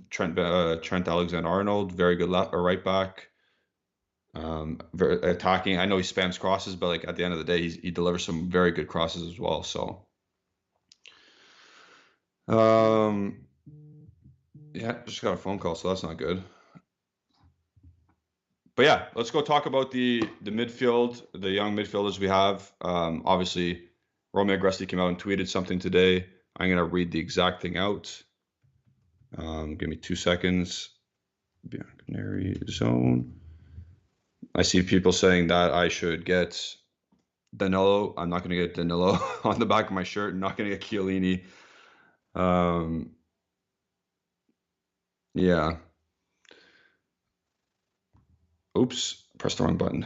Trent Alexander-Arnold, very good left or right back. Very attacking. I know he spams crosses, but like at the end of the day, he delivers some very good crosses as well. So, yeah, just got a phone call, so that's not good. But yeah, let's go talk about the midfield, the young midfielders we have. Obviously, Romeo Agresti came out and tweeted something today. I'm gonna read the exact thing out. Give me 2 seconds. Canary zone. I see people saying that I should get Danilo. I'm not going to get Danilo on the back of my shirt. I'm not going to get Chiellini. Yeah. Oops, pressed the wrong button.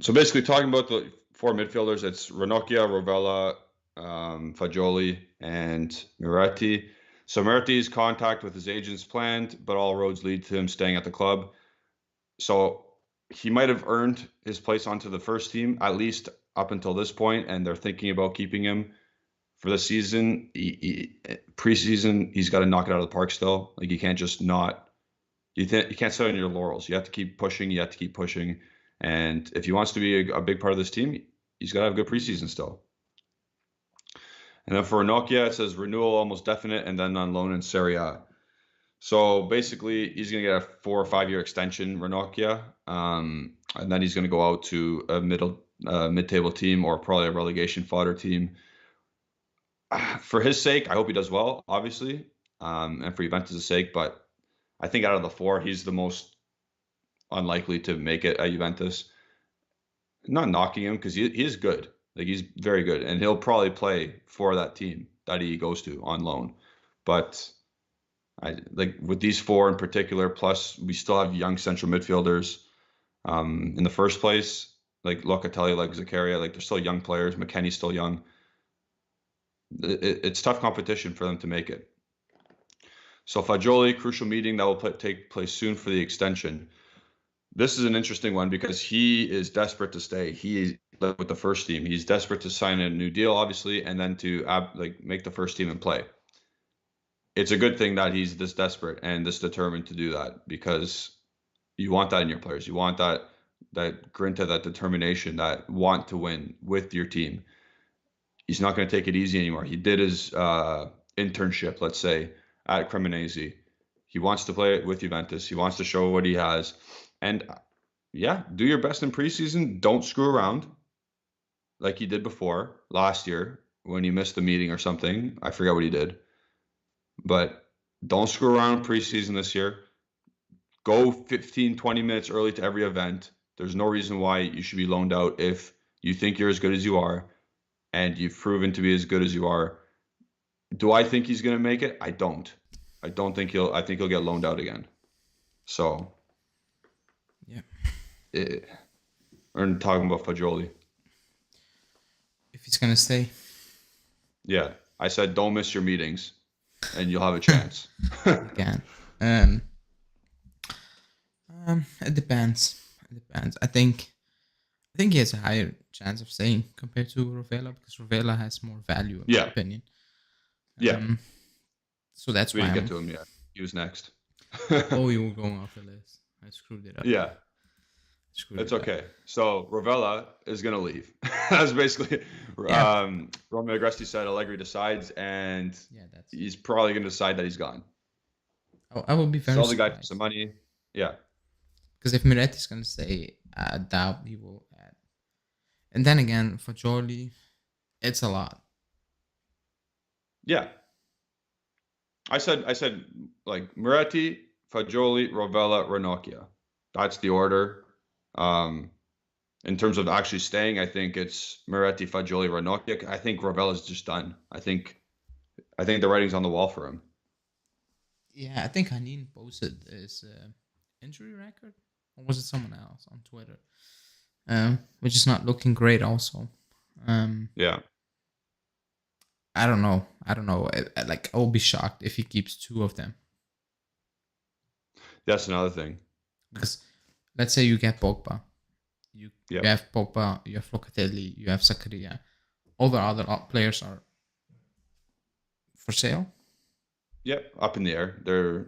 So basically, talking about the 4 midfielders, it's Ranocchia, Rovella, Fagioli, and Miretti. So Miretti's contact with his agents planned, but all roads lead to him staying at the club. So he might have earned his place onto the first team, at least up until this point, and they're thinking about keeping him for the season. Preseason, he's got to knock it out of the park still. Like, you can't just not, you can't sit on your laurels. You have to keep pushing. You have to keep pushing. And if he wants to be a big part of this team, he's got to have a good preseason still. And then for Nokia, it says renewal almost definite, and then on loan in Serie A. So basically, he's going to get a 4 or 5 year extension, Ranocchia, and then he's going to go out to a mid-table team or probably a relegation fodder team. For his sake, I hope he does well, obviously, and for Juventus' sake. But I think out of the 4, he's the most unlikely to make it at Juventus. Not knocking him because he is good. Like, he's very good, and he'll probably play for that team that he goes to on loan. But I like with these 4 in particular, plus we still have young central midfielders in the first place, like Locatelli, like Zakaria, like they're still young players. McKennie's still young. It's tough competition for them to make it. So Fagioli, crucial meeting that will take place soon for the extension. This is an interesting one because he is desperate to stay. He is with the first team. He's desperate to sign a new deal, obviously, and then to make the first team and play. It's a good thing that he's this desperate and this determined to do that, because you want that in your players. You want that grinta, that determination, that want to win with your team. He's not going to take it easy anymore. He did his internship, let's say, at Cremonese. He wants to play with Juventus. He wants to show what he has. And yeah, do your best in preseason. Don't screw around like he did before last year when he missed the meeting or something. I forget what he did. But don't screw around preseason this year. Go 15, 20 minutes early to every event. There's no reason why you should be loaned out if you think you're as good as you are and you've proven to be as good as you are. Do I think he's going to make it? I don't. I think he'll get loaned out again. So, yeah. We're talking about Fagioli. If he's going to stay. Yeah. I said don't miss your meetings and you'll have a chance. You can. It depends. I think he has a higher chance of staying compared to Rovella, because Rovella has more value, in my opinion. Yeah. So that's we why didn't get to him yet. He was next. Oh, you were going off the list. I screwed it up. Yeah. It's okay. So Rovella is going to leave. That's basically Romeo Agresti said Allegri decides, and he's probably going to decide that he's gone. Oh, I will be very Sell the guy for some money. Yeah. Because if Miretti's going to stay, I doubt he will add. And then again, for Fagioli, it's a lot. Yeah. I said like Miretti, Fagioli, Rovella, Ranocchia. That's the order. In terms of actually staying, I think it's Miretti, Fagioli, Ranocchia. I think Rovella's just done. I think I think the writing's on the wall for him. Yeah, I think Hanin posted his injury record, or was it someone else on Twitter? Which is not looking great. Also, Yeah, I don't know. Like, I will be shocked if he keeps two of them, that's another thing. because let's say you get Pogba, you Yeah, have Pogba, you have Locatelli, you have Zakaria. All the other players are for sale. yeah, up in the air. They're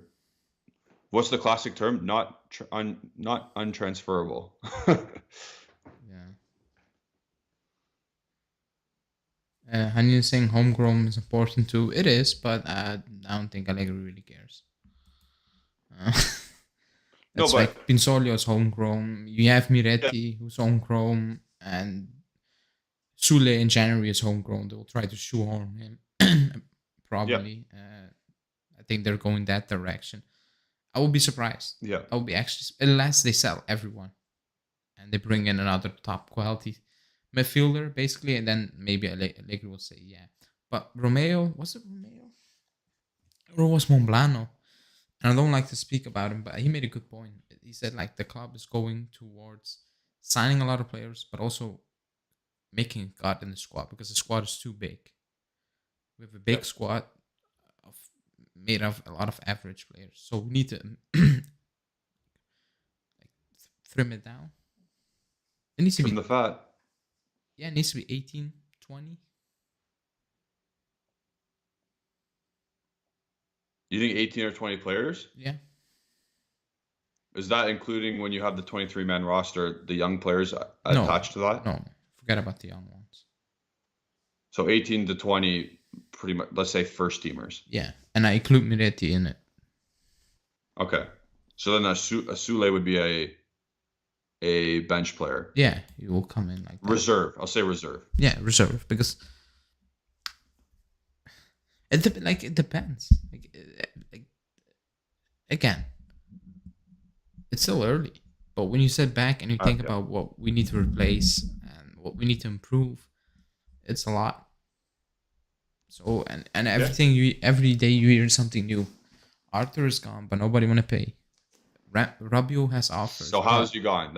what's the classic term? Not untransferable. Yeah. Hanin saying homegrown is important too. It is, but I don't think Allegri really cares. Uh, No, that's but like Pinsolio is homegrown. You have yeah, Miretti who's homegrown, and Sule in January is homegrown. They'll try to shoehorn him. yeah, Probably. I think they're going that direction. I will be surprised. yeah, I will be actually, unless they sell everyone and they bring in another top quality midfielder, basically, and then maybe Allegri will say, yeah. But Romeo, was it Romeo? Or was Monblano? And I don't like to speak about him, but he made a good point. He said, like, the club is going towards signing a lot of players, but also making a cut in the squad, because the squad is too big. We have a yeah. big squad of made of a lot of average players, so we need to like trim it down. It needs to Trim be, the fat. yeah, it needs to be 18, 20. You think 18 or 20 players? Yeah, Is that including when you have the 23-man roster, the young players no, attached to that? no, forget about the young ones. So 18 to 20, pretty much, let's say first teamers. Yeah, and I include Miretti in it. Okay. So then a Sule would be a bench player. Yeah, you will come in like that. Reserve. I'll say reserve. Yeah, reserve, because it depends. Like, again, it's still early, but when you sit back and you think Okay. about what we need to replace and what we need to improve, it's a lot. So, and everything every day you hear something new. Arthur is gone, but nobody want to pay. Rabiot has offers. So how but is he gone?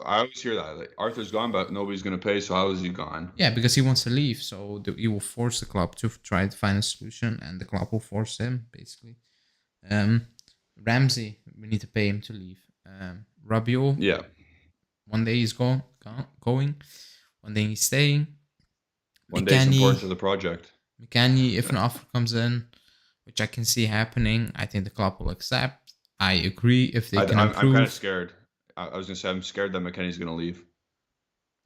I always hear that. Like, Arthur's gone, but nobody's gonna pay. So how is he gone? yeah, because he wants to leave, so he will force the club to try to find a solution, and the club will force him basically. Ramsey, we need to pay him to leave. Rabiot, Yeah. one day he's going. One day he's staying. One day it's important to McKennie, the project. if an offer comes in, which I can see happening, I think the club will accept. I agree if they can I'm improve. kind of scared. I was gonna say I'm scared that McKennie's gonna leave.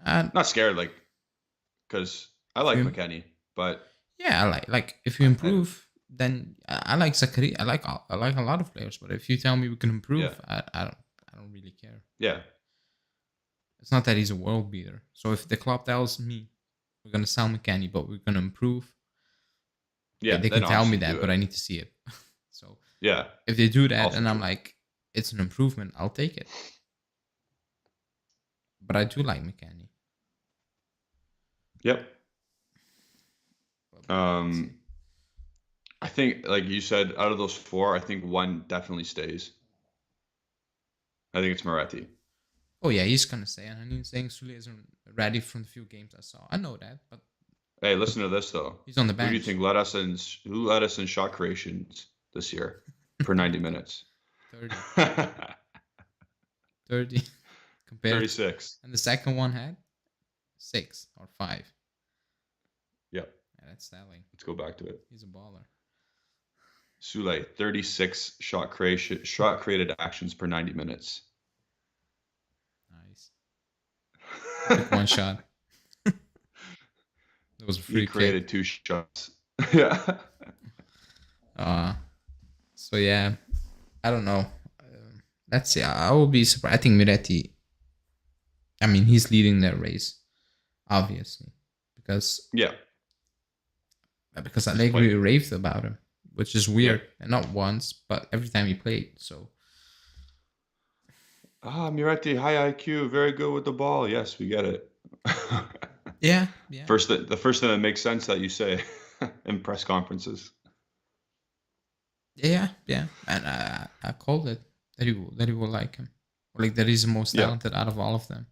Not scared, like, because I like McKennie, but yeah, I like if you improve, then I like Zachary. I like a lot of players, but if you tell me we can improve, yeah, I don't really care. yeah, It's not that he's a world beater. So if the club tells me we're gonna sell McKennie, but we're gonna improve, yeah, they then can tell me obviously that, do but it. I need to see it. So Yeah, if they do that also and I'm true. like, it's an improvement, I'll take it. But I do like McKennie. Yep. But let's see. I think, like you said, out of those four, I think one definitely stays. I think it's Moretti. Oh yeah, he's gonna stay, and I'm saying Sule isn't ready from the few games I saw. I know that, but Hey, listen to this though. he's on the Who do you bench. think who led us in shot creations this year per 90 minutes? 30. 30 compared 36. and the second one had 6 or 5. Yep. Yeah, that's Sterling. Let's go back to it. He's a baller. Sule, 36 shot created actions per 90 minutes. Nice. Took one shot. That was a free He created kick. 2 shots. Yeah. So yeah, I don't know. Let's see. I will be surprised. I think Miretti. I mean, he's leading that race, obviously, because Yeah. Allegri raved about him, which is weird, Yeah. and not once, but every time he played. So Miretti, high IQ, very good with the ball. Yes, we get it. yeah. The first thing that makes sense that you say. in press conferences. Yeah, and I called it that he will like him, or like that he's the most Yeah, talented out of all of them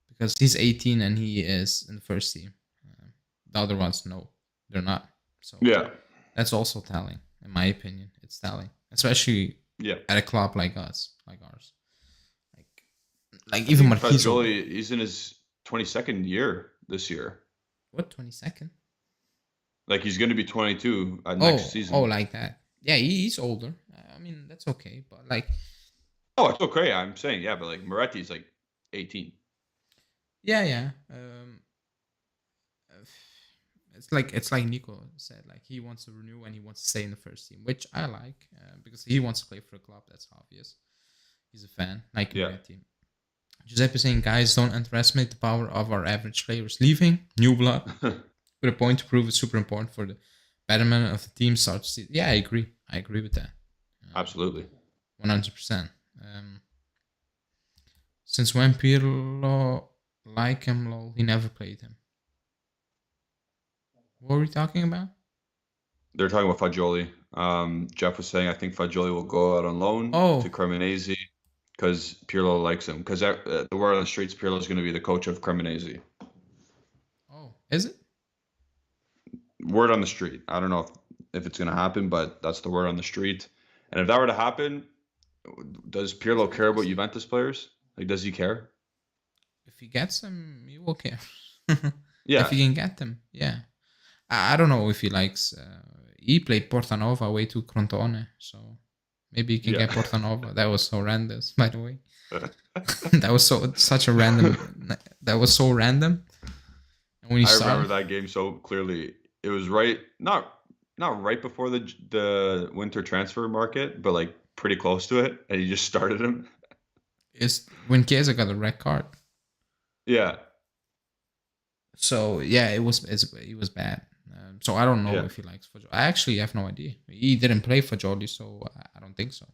because he's 18 and he is in the first team. The other ones, no, they're not. So yeah, that's also telling, in my opinion. It's telling, especially yeah. at a club like us, like ours, like like I even think Marquise. Fagioli, he's in his 22nd year this year. What 22nd? Like he's going to be 22 next Oh, season. like that. Yeah, he's older. I mean, that's okay, but like, Oh, it's okay. I'm saying, yeah, but like Moretti's like 18. yeah. Uh, it's like Nico said, like he wants to renew and he wants to stay in the first team, which I like because he wants to play for a club. That's obvious. He's a fan, like Yeah. Moretti. Giuseppe saying, guys, don't underestimate the power of our average players leaving. New blood with a point to prove is super important for the betterment of the team. Starts. Yeah, I agree. I agree with that. Absolutely. 100%. Since when Pirlo like him, lol, he never played him. What were we talking about? They're talking about Fagioli. Jeff was saying I think Fagioli will go out on loan to Oh, Cremonese because Pirlo likes him. Because the word on the streets, Pirlo is going to be the coach of Cremonese. is it? Word on the street. I don't know if it's going to happen, but that's the word on the street. And if that were to happen, does Pirlo care about Juventus players? Like, does he care? If he gets them, he will care. If Yeah, he can get them, yeah. I don't know if he likes. He played Portanova away to Crotone, so maybe he can yeah. get Portanova. That was horrendous, by the way. That was such a random. That was so random. And when he I remember started, that game so clearly. It was right, not right before the winter transfer market, but like pretty close to it, and he just started him. is when Chiesa got a red card. Yeah, So yeah, it was bad. So I don't know yeah, if he likes Fagioli. I actually have no idea. He didn't play Fagioli, so I don't think so.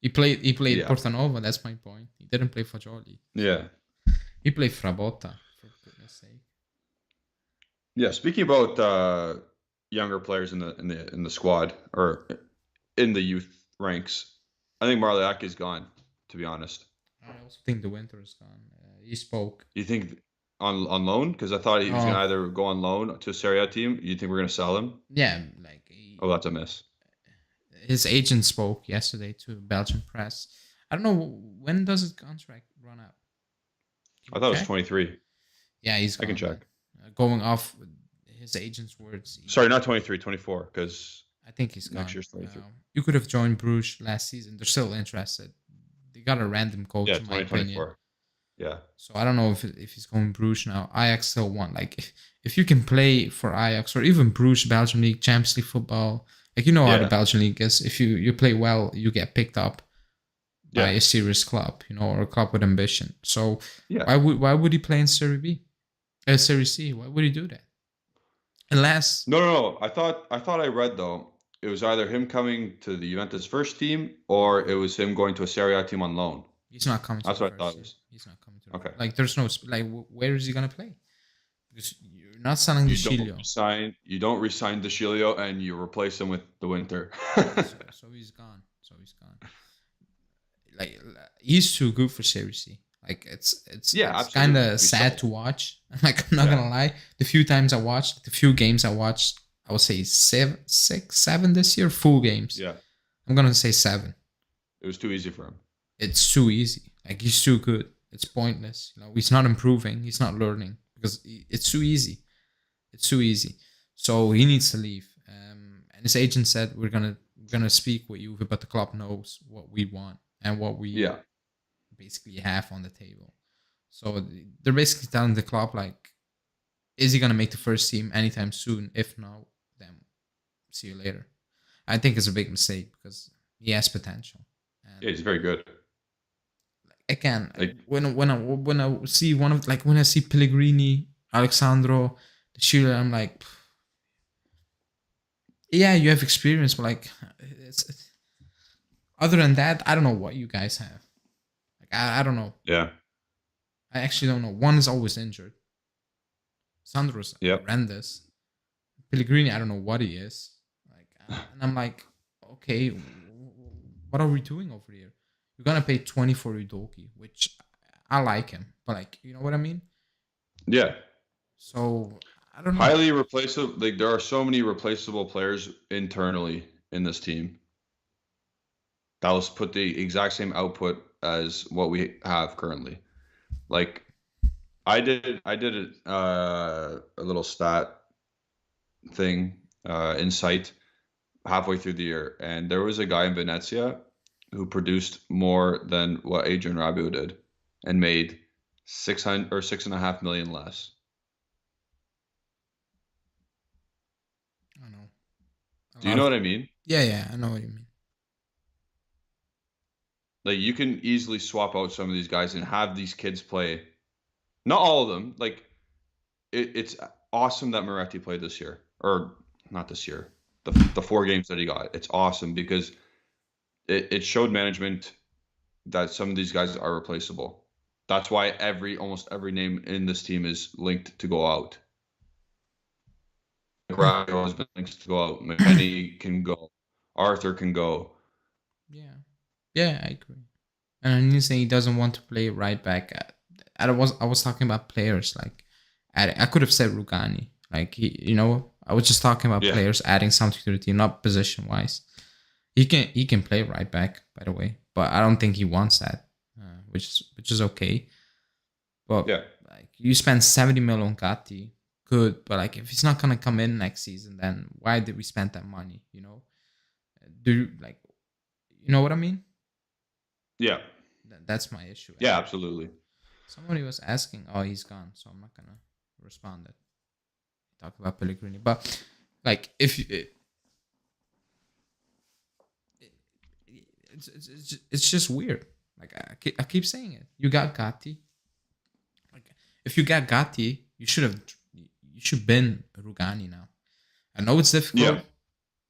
He played yeah, Portanova. That's my point. He didn't play Fagioli. So yeah, he played Frabotta, for goodness sake. yeah. Speaking about younger players in the squad or in the youth ranks, I think Marliak is gone. To be honest, I also think the winter is gone. He spoke. you think on loan? Because I thought he was going to Oh either go on loan to a Serie A team. You think we're going to sell him? yeah, like Oh, that's a miss. his agent spoke yesterday to Belgian press. I don't know when does his contract run out. Can I you thought it was check? 23. Yeah, he's I can gone then. check. Going off his agent's words, Sorry, not 23, 24, because I think he's next gone. year's 23. You could have joined Bruges last season. They're still interested. They got a random coach, Yeah, in my opinion. 2024. Yeah. So I don't know if he's going Bruges now. Ajax still want like if you can play for Ajax or even Bruges, Belgian League, Champions League football. Like you know how the Yeah. Belgian League is. If you play well, you get picked up by Yeah. a serious club, or a club with ambition. So Yeah. why would he play in Serie B? Serie C? Why would he do that? Unless No. I thought I read though it was either him coming to the Juventus first team or it was him going to a Serie A team on loan. he's not coming to That's the what I thought first it team. was. He's not coming to Okay. like. There's no like. Where is he gonna play? Because you're not selling the You don't Chilio. resign DeCilio and you replace him with the Winter. So he's gone. Like he's too good for Serie C. Like it's Yeah, kind absolutely. of sad to watch. Like I'm not gonna lie. The few times I watched, the few games I watched, I would say 7 this year, full games. Yeah. I'm gonna say 7. It was too easy for him. It's too easy. Like he's too good. It's pointless. He's not improving. He's not learning because it's too easy. It's too easy. So he needs to leave. And his agent said we're gonna speak with you, but the club knows what we want and what we Yeah. basically have on the table. So they're basically telling the club like, is he gonna make the first team anytime soon? If no, then see you later. I think it's a big mistake because he has potential. And Yeah, he's very good. again, Like when I see when I see Pellegrini, Alexandro, the shooter, I'm like, yeah, you have experience, but like, other than that, I don't know what you guys have. Like, I don't know. yeah. I actually don't know. One is always injured. Sandro's Yep. horrendous. Pellegrini, I don't know what he is. Like, and I'm like, okay, what are we doing over here? You're gonna pay 20 for Udoki, which I like him, but like, you know what I mean? Yeah. So I don't know. Highly replaceable. Like there are so many replaceable players internally in this team that will put the exact same output as what we have currently. Like I did a little stat thing insight halfway through the year, and there was a guy in Venezia who produced more than what Adrian Rabiot did, and made 600 or 6.5 million less. I know a Do you lot know of. what I mean? Yeah, yeah, I know what you mean. Like you can easily swap out some of these guys and have these kids play. Not all of them. Like it's awesome that Moretti played this year, or not this year. The 4 games that he got, it's awesome because it showed management that some of these guys are replaceable. That's why almost every name in this team is linked to go out. Rayo has been linked to go out. McKennie can go. Arthur can go. Yeah, yeah, I agree. And he's saying he doesn't want to play right back. I was talking about players like, I could have said Rugani. Like I was just talking about Yeah. players adding something to the team, not position wise. He can play right back, by the way, but I don't think he wants that, which is okay. But Yeah. like you spend 70 mil on Gatti, good, but like if he's not gonna come in next season, then why did we spend that money? Do you, like, you know what I mean? Yeah. That's my issue. Yeah, And absolutely. somebody was asking, oh, he's gone, so I'm not gonna respond. That talk about Pellegrini, but like if you, it's just weird. Like I keep saying it. You got Gatti. Like if you got Gatti, you should been Rugani now. I know it's difficult Yeah.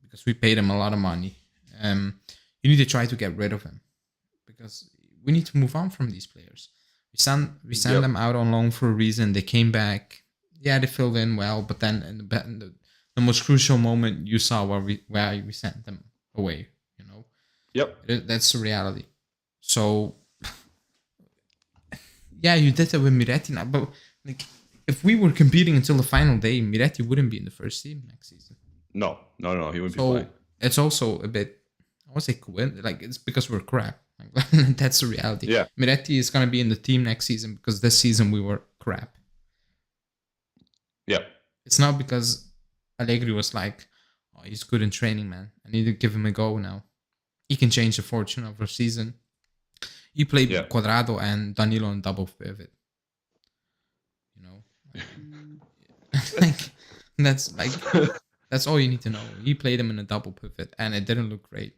because we paid him a lot of money. You need to try to get rid of him because we need to move on from these players. We send Yep. them out on loan for a reason. They came back. Yeah, they filled in well, but then in the most crucial moment, you saw where we sent them away. Yep. That's the reality. So yeah, you did it with Miretti now, but like if we were competing until the final day, Miretti wouldn't be in the first team next season. No, he wouldn't be So playing. it's also a bit, I won't say like it's because we're crap. Like, that's the reality. Yeah. Miretti is gonna be in the team next season because this season we were crap. Yep. It's not because Allegri was like, oh, he's good in training, man. I need to give him a go now. He can change the fortune of our season. He played Yeah. Quadrado and Danilo on double pivot. Like that's like that's all you need to know. He played him in a double pivot, and it didn't look great.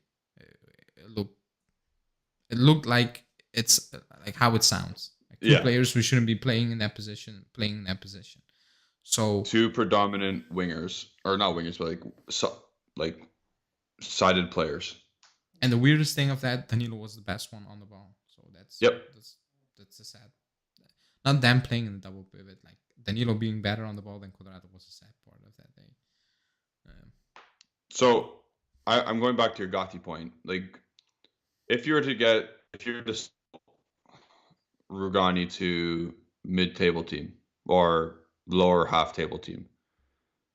It looked like it's like how it sounds. Like two Yeah. players who shouldn't be playing in that position. So 2 predominant wingers, or not wingers, but like sided players. and the weirdest thing of that, Danilo was the best one on the ball. So that's Yep. that's a sad. Not them playing in the double pivot, like Danilo being better on the ball than Quadrado was a sad part of that day. So I'm going back to your Gotti point. Like, if you were to sell Rugani to mid-table team or lower half-table team,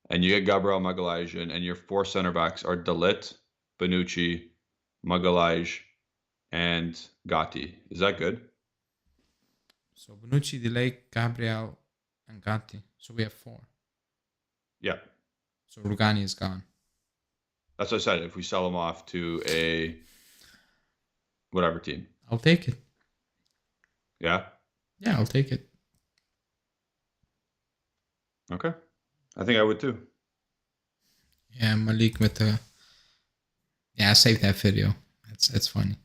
and you get Gabriel Magalhaes and your 4 center backs are Ligt, Bonucci, Magalhaes, and Gotti. Is that good? So Bonucci, Delay, Gabriel, and Gatti. So we have 4. Yeah. So Rugani is gone. That's what I said. If we sell him off to a whatever team. I'll take it. Yeah? Yeah, I'll take it. Okay. I think I would too. Yeah, Malik with the. Yeah, I saved that video. It's funny.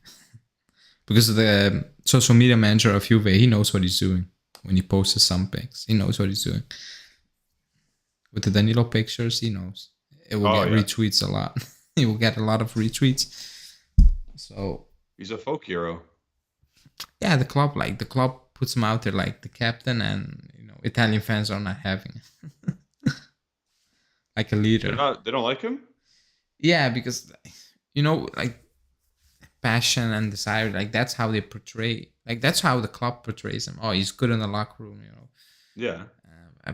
Because the social media manager of Juve, he knows what he's doing when he posts some pics. He knows what he's doing. With the Danilo pictures, he knows. It will get retweets a lot. He will get a lot of retweets. So he's a folk hero. Yeah, the club puts him out there like the captain, and Italian fans are not having it. like a leader. They don't like him. Yeah, because like passion and desire, like that's how they portray. Like that's how the club portrays him. Oh, he's good in the locker room. Yeah. Yeah,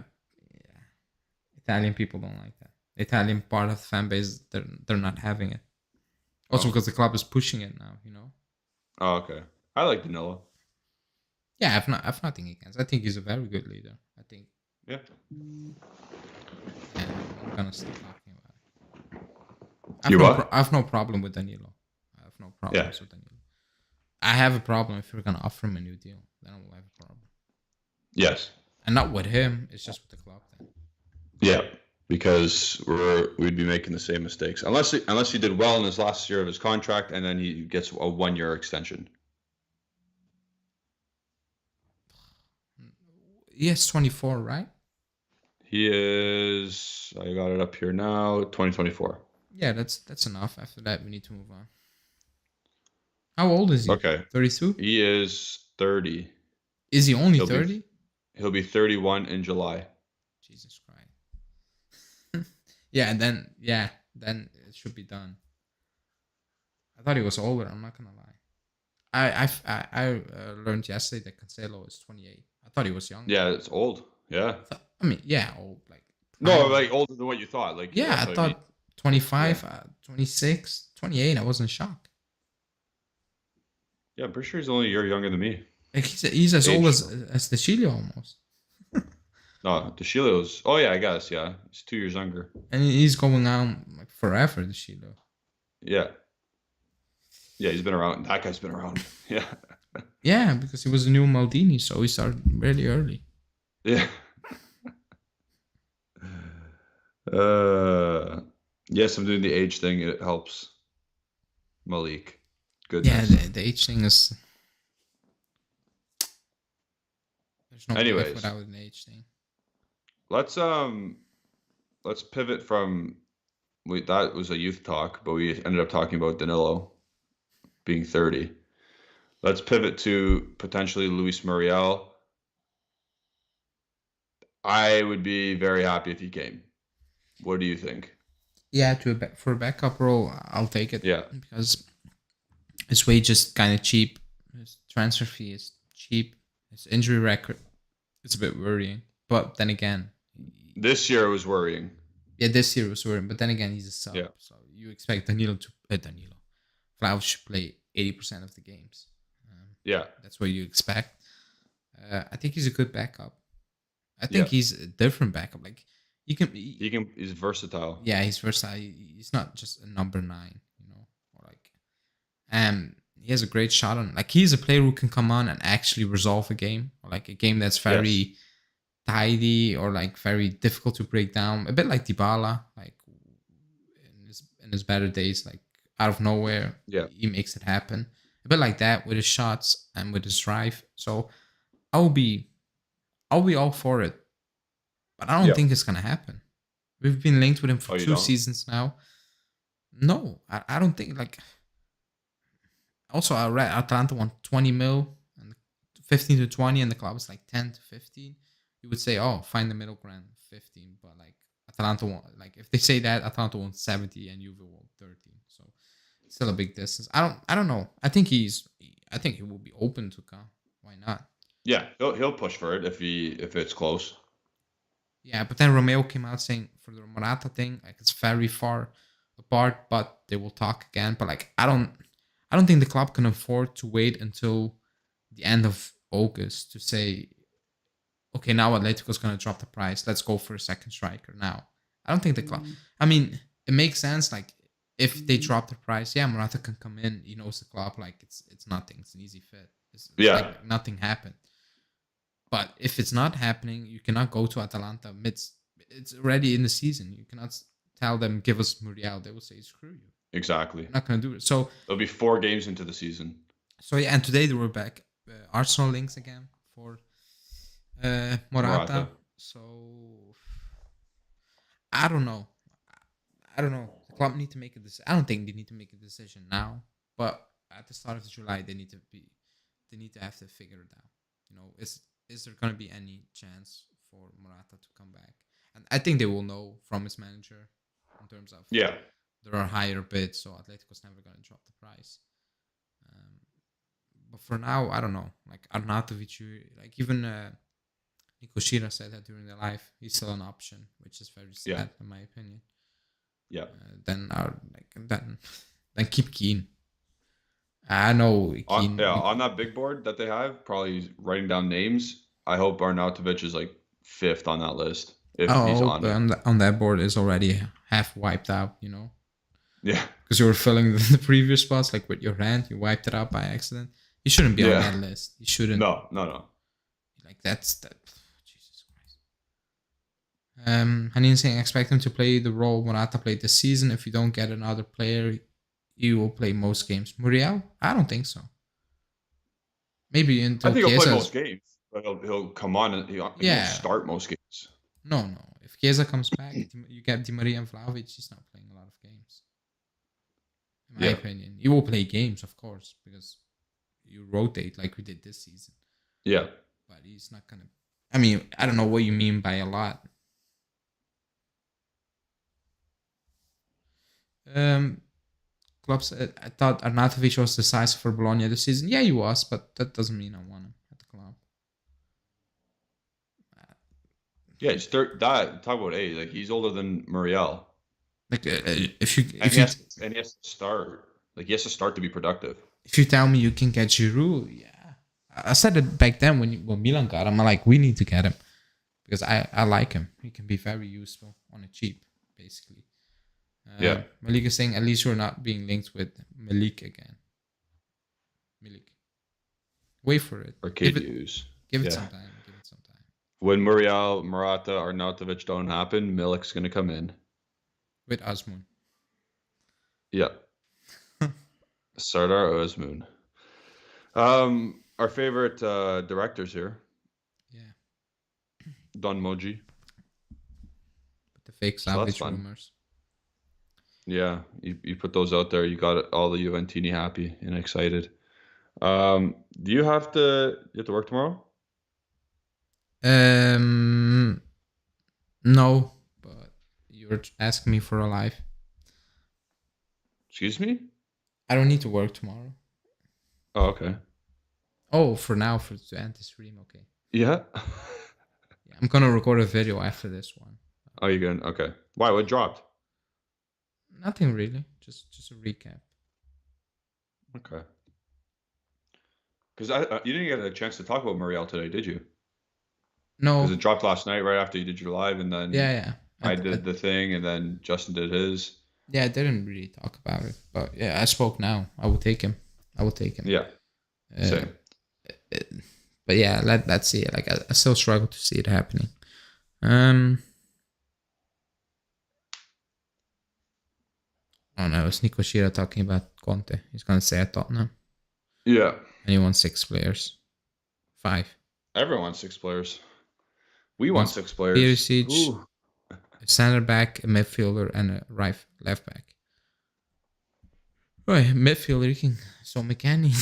Italian people don't like that. The Italian part of the fan base, they're not having it. Also Oh. because the club is pushing it now. Oh, okay. I like Danilo. Yeah, I've nothing against. I think he's a very good leader. I think. Yeah. Yeah, I'm gonna stop talking about it. You what? I have no problem with Danilo. I have no Yeah. problems with Danilo. I have a problem if you're gonna offer him a new deal. Then I will have a problem. Yes. And not with him. It's just with the club. Then. Yeah. Because we'd be making the same mistakes unless he did well in his last year of his contract and then he gets a 1 year extension. He is 24, right? He is. I got it up here now. 2024. Yeah, that's enough. After that, we need to move on. How old is he? Okay. 32? He is 30. Is he only He'll be 30? he'll be 31 in July. Jesus Christ. Then it should be done. I thought he was older. I'm not gonna lie. I learned yesterday that Cancelo is 28. I thought he was younger. Yeah, it's old. Yeah. I mean, yeah, old like. No, like older than what you thought. Like Yeah, that's I what I mean. thought 25, Yeah. 26, 28. I wasn't shocked. Yeah, I'm pretty sure he's only a year younger than me. Like he's as old Age. as the Chile almost, No, DeShilio's. Oh yeah, I guess. Yeah, he's 2 years younger. and he's going on like forever. The Chile. Yeah. Yeah, he's been around. That guy's been around. Yeah. Yeah, because he was a new Maldini, so he started really early. Yeah. Yes, I'm doing the age thing. It helps. Malik. Goodness. Yeah, the age thing is there's no life Anyways, without an age thing. let's pivot from that was a youth talk, but we ended up talking about Danilo being 30. Let's pivot to potentially Luis Muriel. I would be very happy if he came. What do you think? Yeah, for a backup role, I'll take it. Yeah. Because his wage is kind of cheap. His transfer fee is cheap. His injury record, it's a bit worrying. But then again, This year was worrying. yeah, this year was worrying. But then again, he's a sub, Yeah. so you expect Danilo, Flowers should play 80% of the games. Yeah. That's what you expect. I think he's a good backup. I think he's a different backup. Like He's versatile. Yeah, he's versatile. He's not just a number 9, or like, he has a great shot on. Like he's a player who can come on and actually resolve a game, or like a game that's very tidy or like very difficult to break down. A bit like Dybala, like in his better days, like out of nowhere, he makes it happen. A bit like that with his shots and with his drive. So I'll be all for it. But I don't think it's gonna happen. We've been linked with him for 2 seasons now. No, I don't think like. Also, I read Atalanta want 20 mil and 15 to 20, and the club is like 10 to 15. You would say, oh, find the middle ground, 15. But like Atalanta want, like if they say that, Atalanta wants 70 and Juve want 13. So it's still a big distance. I don't know. I think he will be open to come. Why not? Yeah, he'll push for it if it's close. Yeah, but then Romeo came out saying for the Morata thing, like it's very far apart, but they will talk again. But like I don't think the club can afford to wait until the end of August to say, okay, now Atletico's gonna drop the price. Let's go for a second striker now. I don't think the club. I mean, it makes sense. Like if they drop the price, yeah, Morata can come in. He knows the club. Like it's nothing. It's an easy fit. It's like nothing happened. But if it's not happening, you cannot go to Atalanta it's already in the season. You cannot tell them, give us Muriel. They will say, screw you. Exactly. You're not going to do it. So it'll be 4 games into the season. So yeah, and today they were back. Arsenal links again for Morata. So I don't know. The club need to make a decision. I don't think they need to make a decision now. But at the start of July, they need to have to figure it out. Is there going to be any chance for Morata to come back? And I think they will know from his manager in terms of Yeah, there are higher bids, so Atletico's never going to drop the price. Um, but for now, I don't know. Like Arnautovic, like even Nico Shira said that during the live, he's still an option, which is very yeah, sad in my opinion. yeah. Then our like then keep Keane. I know Keane. On that big board that they have, probably writing down names. I hope Arnautovic is like fifth on that list if he's Oh, on but it. on that board is already half wiped out. You know, Yeah, because you were filling the previous spots like with your hand, you wiped it out by accident. You shouldn't be on yeah. that list. You shouldn't. No, no, no. Like that's that. Jesus Christ. Hanin saying expect him to play the role Morata played this season. If you don't get another player, you will play most games. Muriel? I don't think so. Maybe I until think he'll play Chiesa. most games, but he'll come on and he won't Yeah. start most games. No, no. If Chiesa comes back, you get Di Maria and Vlahovic. He's not playing a lot of games. In my Yeah, opinion, he will play games, of course, because you rotate like we did this season. yeah. But he's not gonna. I mean, I don't know what you mean by a lot. Um, Klopp said, I thought Arnautovic was decisive for Bologna this season. Yeah, he was, but that doesn't mean I want him at the club. Yeah, it's talk about age. Like he's older than Muriel, Like and he has to start. Like he has to start to be productive. if you tell me you can get Giroud, yeah, I said it back then when Milan got him. I'm like, we need to get him because I like him. He can be very useful on a cheap, basically. Yeah, Malik is saying at least we're not being linked with Malik again. Malik, wait for it. Arcadius. Give it Yeah. some time. Give it some time. When Muriel, Morata, Arnautovic don't happen, Milik's gonna come in. With Asmun. Yeah, Sardar Ozmoon. Our favorite directors here, Yeah, Don Moji. with the fake So that's Savic fun. rumors. Yeah, you put those out there, you got all the Juventini happy and excited. Do you have to work tomorrow? No, but you're asking me for a life. Excuse me? I don't need to work tomorrow. Oh, okay. Oh, for now, to end the stream, okay. Yeah. Yeah, I'm gonna record a video after this one. Oh, you're going okay. Why? What dropped? Nothing really, just a recap. Okay. Because you didn't get a chance to talk about Muriel today, did you? Because No, it dropped last night right after you did your live, and then yeah. I did the thing, and then Justin did his. Yeah, I didn't really talk about it, but yeah, I spoke now. I will take him. Yeah. Same. But yeah, let's see. Like I still struggle to see it happening. Oh no, it's Nico Shira talking about Conte. He's gonna say at Tottenham. Yeah. And he wants 6 players. 5. Everyone wants 6 players. We want Wants 6 players. Perisic, Ooh. a center back, a midfielder, and a left back. Right, midfielder, you can so McKennie.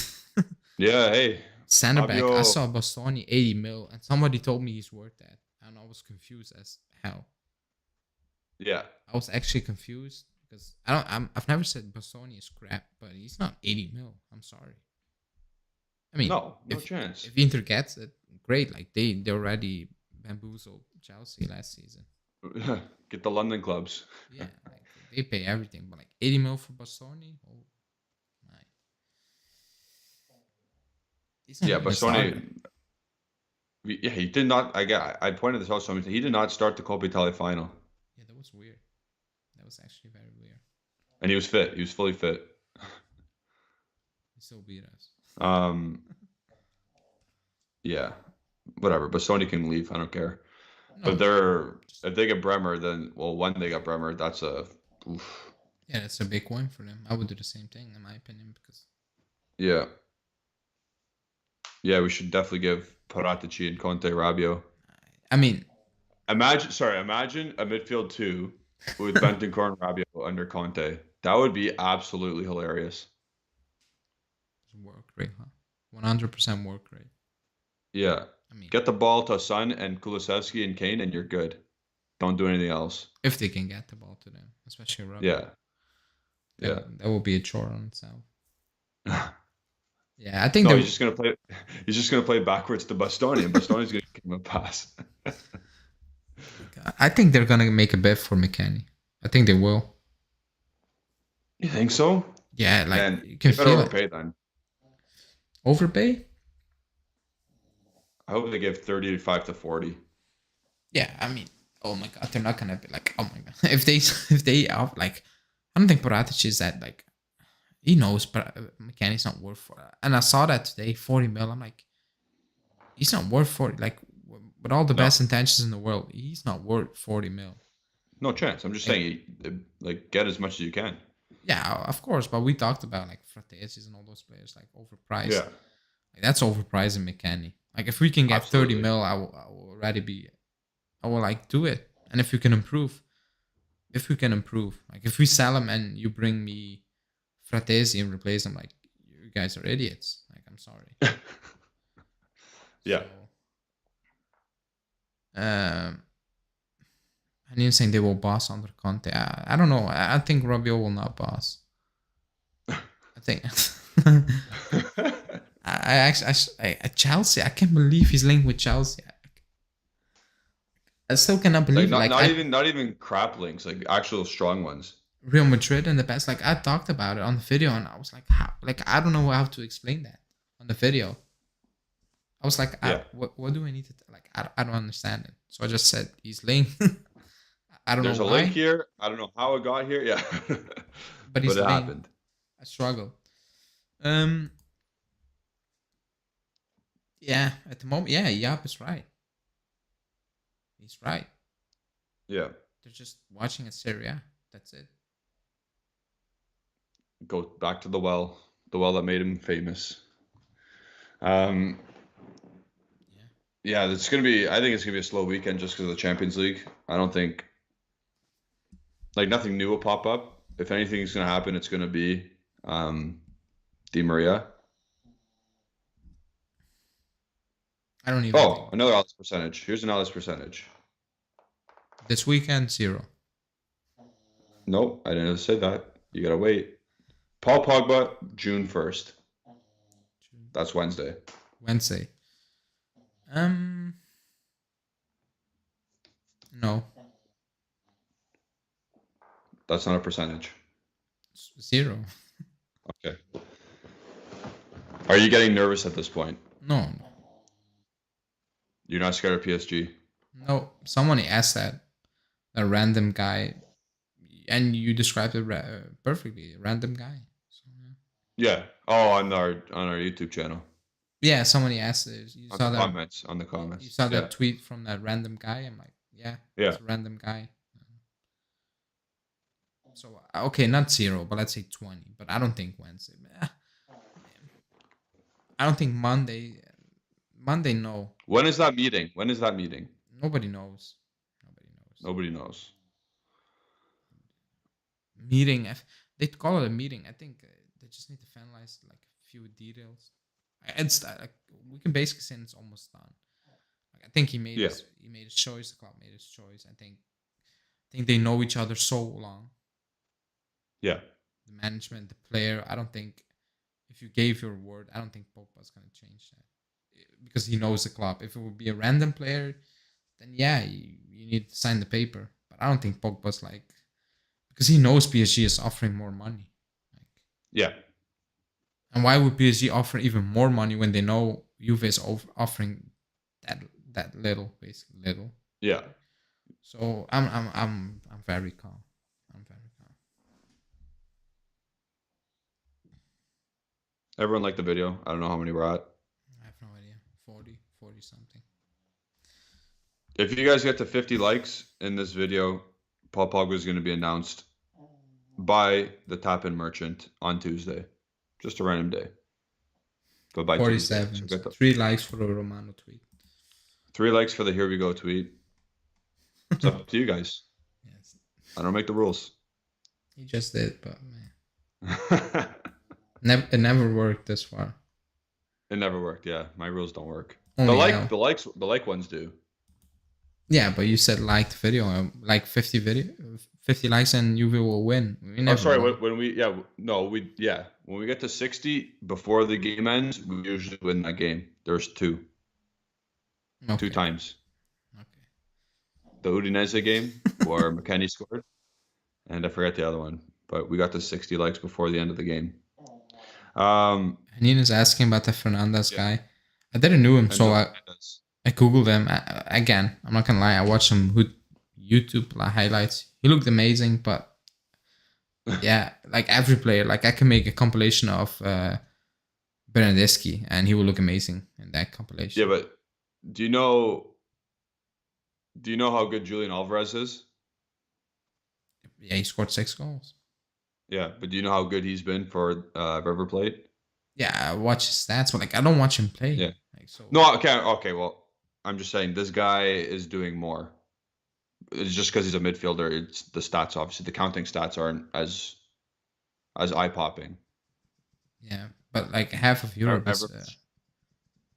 Yeah, hey. Center back, Fabio. I saw Bastoni 80 mil, and somebody told me he's worth that. And I was confused as hell. Yeah. I was actually confused because I've never said Bastoni is crap, but he's not 80 mil. I'm sorry. I mean, No chance. If Inter gets it, great. Like they already bamboozled Chelsea last season. Get the London clubs. Yeah, like they pay everything, but like 80 mil for Bastoni, oh my. Yeah, Bastoni. Yeah, he did not. I pointed this out so much. He did not start the Coppa Italia final. Yeah, that was weird. That was actually very weird. And he was fit. He was fully fit. He still beat us. Yeah, whatever. But Sony can leave. I don't care. No, But if they get Bremer, then when they got Bremer, that's a. Oof. Yeah, that's a big win for them. I would do the same thing in my opinion because. Yeah. Yeah, we should definitely give Paratici and Conte Rabiot. I mean, imagine a midfield 2 with Bentancur and Rabiot under Conte. That would be absolutely hilarious. Work rate, huh? 100% work rate. Yeah. I mean, get the ball to Son and Kulusevski and Kane, and you're good. Don't do anything else. If they can get the ball to them, especially Rabiot, Yeah, yeah. that will be a chore on itself. Yeah, I think No, they. he's just gonna play. He's just gonna play backwards to Bastoni, and Bastoni's gonna give him a pass. I think they're gonna make a bet for McKennie. I think they will. You think so? Yeah, like Man, you can they better feel it. overpay then. Overpay? I hope they give 35 to 40. Yeah, I mean, oh my god, they're not gonna be like, oh my god, if they are like, I don't think Paratic is that like, he knows, but McKennie's not worth for. And I saw that today, 40 mil. I'm like, he's not worth 40. Like, with all the No. best intentions in the world, he's not worth 40 mil. No chance. I'm just saying, like, get as much as you can. Yeah, of course, but we talked about like Fratesis and all those players like overpriced. Yeah, Like, that's overpricing McKennie. Like if we can get absolutely. 30 mil, I will already be. I will like do it. And if we can improve, like if we sell him and you bring me Fratesi and replace him, like you guys are idiots. Like I'm sorry. Yeah. So, and you're saying they will boss under Conte. I don't know. I think Rabiot will not boss. I think. I actually, Chelsea. I can't believe he's linked with Chelsea. I still cannot believe like, it. Like not even crap links, like actual strong ones. Real Madrid and the best. Like I talked about it on the video, and I was like, how? Like I don't know how to explain that on the video. I was like, what do I need to like? I don't understand it. So I just said he's linked. I don't There's know a why. link here. I don't know how it got here. Yeah, but he's it linked. happened. I struggle. Yeah, at the moment, yeah, Yap is right. He's right. Yeah. They're just watching a Serie A. That's it. Go back to the well that made him famous. Yeah, it's gonna be. I think it's gonna be a slow weekend just because of the Champions League. I don't think like nothing new will pop up. If anything's gonna happen, it's gonna be Di Maria. I don't even. Oh, another Alice percentage. Here's an Alice percentage. This weekend, 0. Nope, I didn't say that. You gotta wait. Paul Pogba, June 1st. That's Wednesday. Wednesday. No. That's not a percentage. 0. Okay. Are you getting nervous at this point? No. You're not scared of PSG? No. Someone asked that. A random guy. And you described it perfectly. A random guy. So, yeah. Oh, on our YouTube channel. Yeah, somebody asked it. You saw that on the comments. You saw that tweet from that random guy. I'm like, yeah, it's a random guy. So okay, not 0, but let's say 20. But I don't think Wednesday. I don't think Monday. Monday, no. When is that meeting? Nobody knows. Nobody knows. Meeting. They call it a meeting. I think they just need to finalize like a few details. It's like we can basically say it's almost done. Like I think he made his choice. The club made his choice. I think they know each other so long. Yeah. The management, the player. I don't think if you gave your word, I don't think Pogba's gonna change that because he knows the club. If it would be a random player, then yeah, you need to sign the paper. But I don't think Pogba's like because he knows PSG is offering more money. Like, yeah. And why would PSG offer even more money when they know Juve is offering that little, basically little? Yeah. So I'm very calm. I'm very calm. Everyone liked the video. I don't know how many we're at. I have no idea. 40 something. If you guys get to 50 likes in this video, Paul Pogba is going to be announced by the Tap-In Merchant on Tuesday. Just a random day. But by 47. Tuesday. So 3 likes for a Romano tweet. 3 likes for the Here We Go tweet. It's up to you guys. Yes. I don't make the rules. He just did, but man. It never worked this far. It never worked, yeah. My rules don't work. Only the like ones do. Yeah, but you said like the video, like 50 likes, and Juve will win. We Oh, never sorry. won. When we no we when we get to 60 before the game ends, we usually win that game. There's two Okay, times. okay. The Udinese game where McKennie scored, and I forget the other one, but we got to 60 likes before the end of the game. Nina's asking about the Fernandez Yeah, guy. I didn't know him, so Enzo I googled him. Again, I'm not gonna lie. I watched some YouTube highlights. He looked amazing, but yeah, like every player, like I can make a compilation of Bernadeschi, and he will look amazing in that Yeah, compilation. but do you know how good Julian Alvarez is? Yeah, he scored 6 goals. Yeah, but do you know how good he's been for River Plate? Yeah, I watch his stats, but like I don't watch him play. Yeah. Like so. No, okay. Well, I'm just saying this guy is doing more. It's just because he's a midfielder. It's the stats, obviously, the counting stats aren't as eye popping. Yeah, but like half of Europe is. Ever,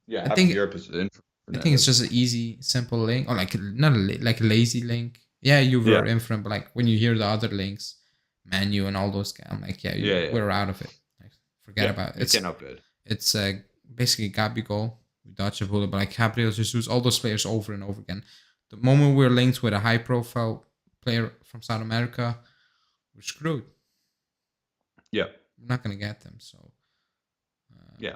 yeah, I half of think Europe is in for I think it's Fernandez. just an easy, simple link, or like not like a lazy link. Yeah, you were Yeah, in front, but like when you hear the other links, menu and all those guys, I'm like, yeah, yeah. we're out of it. Like, forget Yeah, about it. you can't outbid. It's basically Gabigol, we dodge a bullet, but like Gabriel Jesus, all those players over and over again. The moment we're linked with a high profile player from South America, we're screwed. Yeah, We're not gonna get them. So yeah.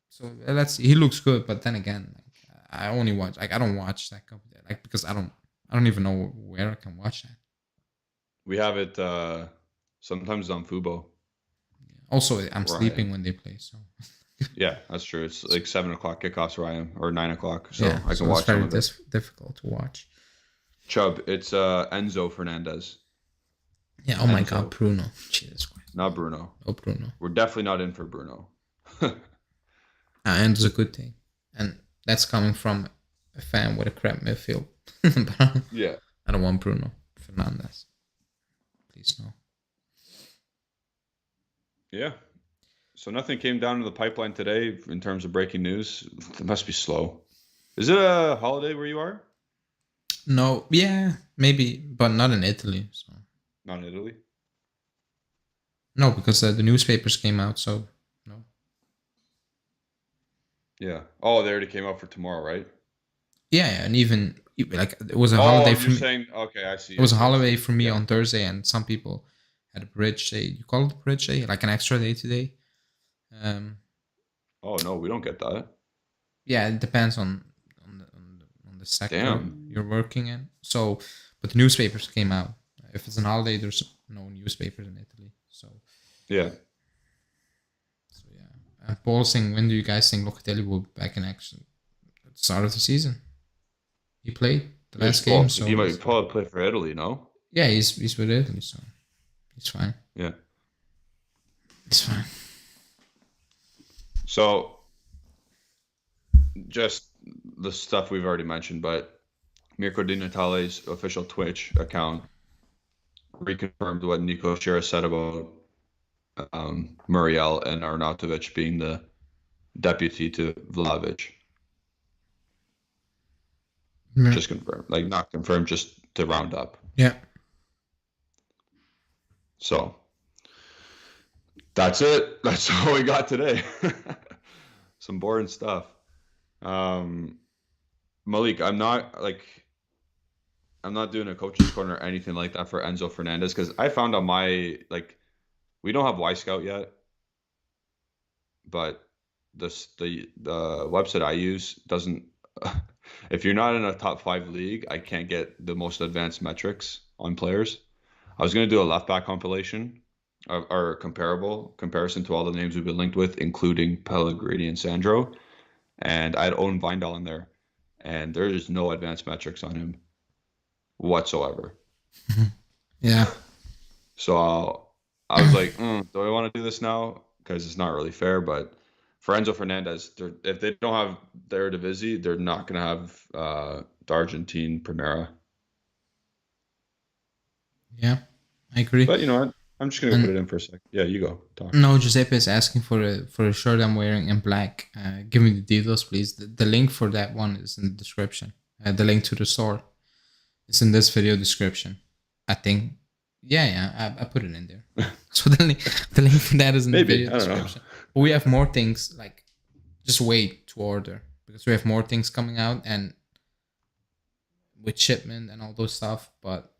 so let's. He looks good, but then again, like I only watch. Like I don't watch that company. Like because I don't even know where I can watch that. We have it sometimes on Fubo Also, I'm where I sleeping am. when they play. So Yeah, that's true. It's like 7 o'clock kickoffs where I am, or 9 o'clock, yeah, so I can so it's watch some very of it. difficult to watch. Chubb, it's Enzo Fernandez. Yeah. Oh my God, Enzo, Bruno. Jesus Christ. not Bruno. Oh Bruno. We're definitely not in for Bruno. And it's a good thing, and that's coming from a fan with a crap midfield. But Yeah. I don't want Bruno Fernandez. Please no. Yeah. So nothing came down to the pipeline today in terms of breaking news. It must be slow. Is it a holiday where you are? No. Yeah, maybe, but not in Italy. So Not in Italy. no, because the newspapers came out. So no. Yeah. Oh, they already came out for tomorrow, right? Yeah, and even like it was a Oh, holiday you're for me. saying okay. I see. It I was a see. I holiday see. for me Yeah. on Thursday, and some people had a bridge day. You call it a bridge day, like an extra day today. Um, Oh no, we don't get that. yeah, it depends on the sector Damn. you're working in. So, but the newspapers came out. If it's an holiday, there's no newspapers in Italy. Yeah. So yeah. Paul saying, when do you guys think Locatelli will be back in action? At the start of the season. He played the Yes, last game, well, so he might probably play for Italy, no? yeah, he's with Italy, so he's fine. Yeah. It's fine. So just the stuff we've already mentioned, but Mirko Di Natale's official Twitch account reconfirmed what Nico Shira said about Muriel and Arnautovic being the deputy to Vlahovic. Just confirmed, like not confirmed, just to round up. Yeah. So that's it. That's all we got today. Some boring stuff. Malik, I'm not doing a coach's corner or anything like that for Enzo Fernandez because I found on my we don't have Y Scout yet, but the website I use doesn't. If you're not in a top 5 league, I can't get the most advanced metrics on players. I was gonna do a left back compilation or comparison to all the names we've been linked with, including Pellegrini and Sandro, and I'd own Vindal in there, and there's no advanced metrics on him whatsoever. Yeah. So I was like, do I want to do this now? Because it's not really fair. But for Enzo Fernandez, if they don't have their Eredivisie, they're not going to have the Argentine Primera. Yeah, I agree. But you know what? I'm just going to put it in for a sec. Yeah, you go. Talk. No, Giuseppe is asking for a shirt I'm wearing in black. Give me the details, please. The link for that one is in the description. The link to the store is in this video description. I think. Yeah, I put it in there. So the link for that is in the Maybe, video I don't know. description. But we have more things, like, just wait to order because we have more things coming out and with shipment and all those stuff. But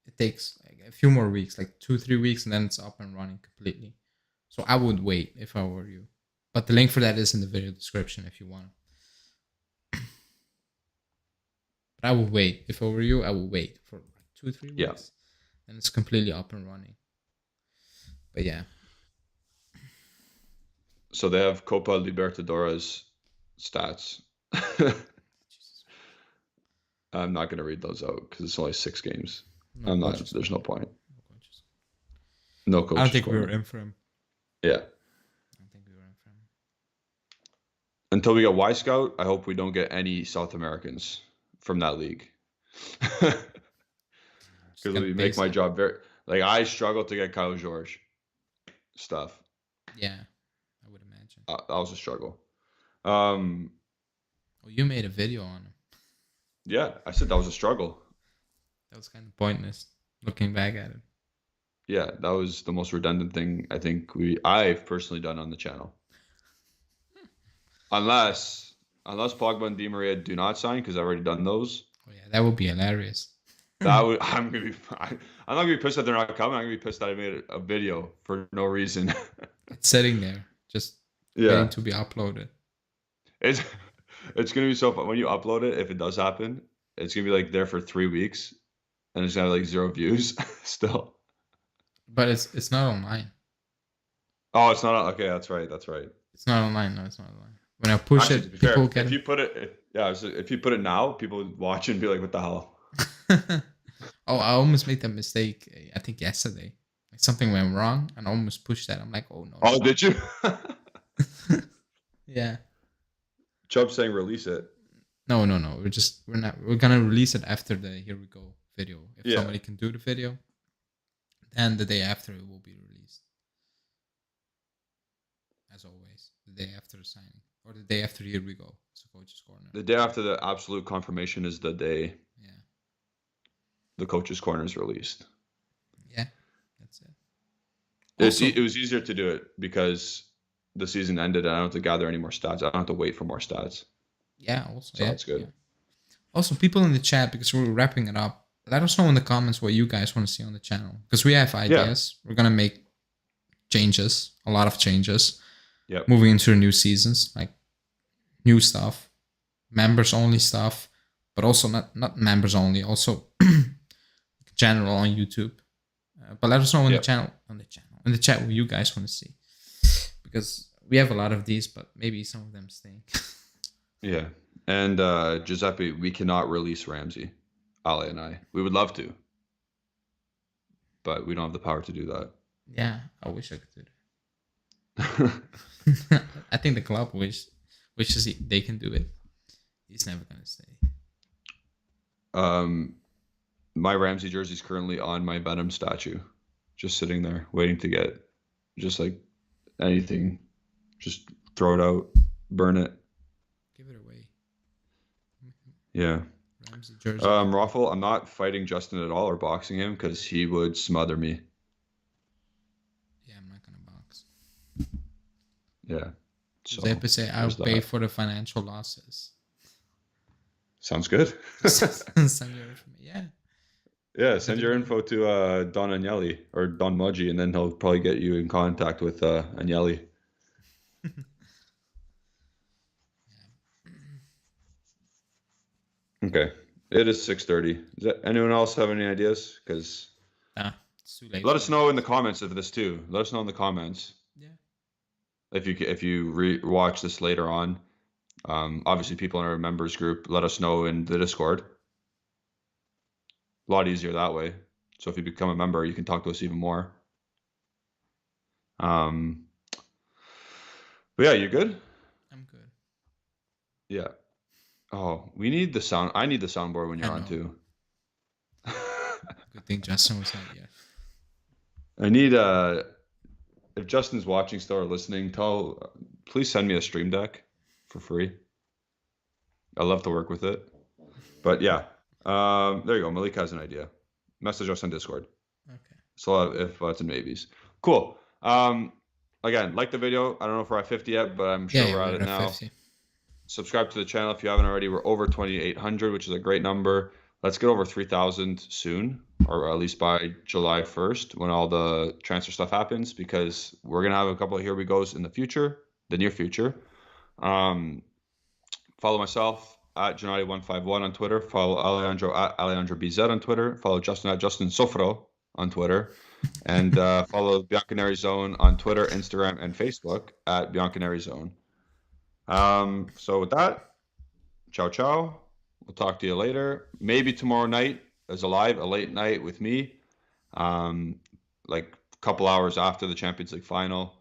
it takes like a few more weeks, like 2-3 weeks, and then it's up and running completely. So I would wait if I were you. But the link for that is in the video description if you want. But I would wait. If I were you, I would wait for like 2-3 weeks. Yeah. And it's completely up and running. But yeah. So they have Copa Libertadores stats. I'm not going to read those out because it's only 6 games. No coaches. There's no point. No coaches. No coaches. I don't think we were in for him. Yeah. I don't think we were in for him. Until we get Y Scout, I hope we don't get any South Americans from that league. Because it would make my job very, like, I struggle to get Kyle George stuff. Yeah, I would imagine. That was a struggle. Well, you made a video on him. Yeah, I said that was a struggle. That was kind of pointless looking back at it. Yeah, that was the most redundant thing I think I've personally done on the channel. Unless Pogba and Di Maria do not sign, because I've already done those. Oh yeah, that would be hilarious. I'm not gonna be pissed that they're not coming. I'm gonna be pissed that I made a video for no reason. It's sitting there, just waiting to be uploaded. It's gonna be so fun when you upload it. If it does happen, it's gonna be like there for 3 weeks, and it's gonna have like 0 views still. But it's not online. Oh, it's not okay. That's right. It's not online. No, it's not online. When I push it, people get it. If you put it, if you put it now, people would watch it and be like, "What the hell?" Oh, I almost made that mistake. I think yesterday, like something went wrong, and I almost pushed that. I'm like, "Oh no!" Oh, did you? Yeah. Chubb's saying release it. No. We're gonna release it after the Here We Go video. If somebody can do the video, then the day after it will be released. As always, the day after the signing. Or the day after Here We Go. It's a coach's corner. The day after the absolute confirmation is the day. Yeah. The coach's corner is released. Yeah, that's it. Also, it was easier to do it because the season ended and I don't have to gather any more stats. I don't have to wait for more stats. Yeah, also. So that's good. Yeah. Also, people in the chat, because we're wrapping it up, let us know in the comments what you guys want to see on the channel. Because we have ideas. Yeah. We're going to make changes, a lot of changes. Yep. Moving into the new seasons, like new stuff, members only stuff, but also not members only, also general on YouTube. But let us know in the chat what you guys want to see, because we have a lot of these, but maybe some of them stink. Yeah, and Giuseppe, we cannot release Ramsey, Ale and I. We would love to, but we don't have the power to do that. Yeah, I wish I could do that. I think the club wishes they can do it. He's never gonna stay. My Ramsey jersey is currently on my Venom statue, just sitting there waiting to get, just like anything, just throw it out, burn it, give it away. Yeah. Ramsey jersey. Raffle, I'm not fighting Justin at all or boxing him because he would smother me. Yeah, I'm not gonna box. Yeah. So they say I'll pay for the financial losses. Sounds good. Send your info. Yeah. Yeah, send your info to Don Agnelli or Don Muggi, and then he'll probably get you in contact with Agnelli. Okay, it is 6:30. Does anyone else have any ideas? Because it's too late. Let us know in the comments of this too. Let us know in the comments. Yeah. If you watch this later on, obviously people in our members group, let us know in the Discord. A lot easier that way. So if you become a member, you can talk to us even more. But yeah, you good? I'm good. Yeah. Oh, we need the sound. I need the soundboard when you're on too. Good thing Justin was not yet. I need if Justin's watching still or listening, please send me a stream deck for free. I love to work with it. But yeah, there you go. Malik has an idea. Message us on Discord. Okay. So if buts and maybes. Cool. Again, like the video. I don't know if we're at 50 yet, but I'm sure Yeah, we're at we're it at now. 50. Subscribe to the channel if you haven't already. We're over 2,800, which is a great number. Let's get over 3,000 soon, or at least by July 1st when all the transfer stuff happens, because we're gonna have a couple of here we goes in the near future. Follow myself at Gennady151 on Twitter. Follow Alejandro at AlejandroBZ on Twitter. Follow Justin at Justin Sofro on Twitter. And follow Bianconeri Zone on Twitter, Instagram, and Facebook at Bianconeri Zone. So with that, ciao, ciao. We'll talk to you later. Maybe tomorrow night as a late night with me, like a couple hours after the Champions League final.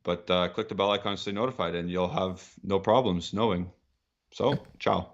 But click the bell icon to stay notified, and you'll have no problems knowing. So, ciao.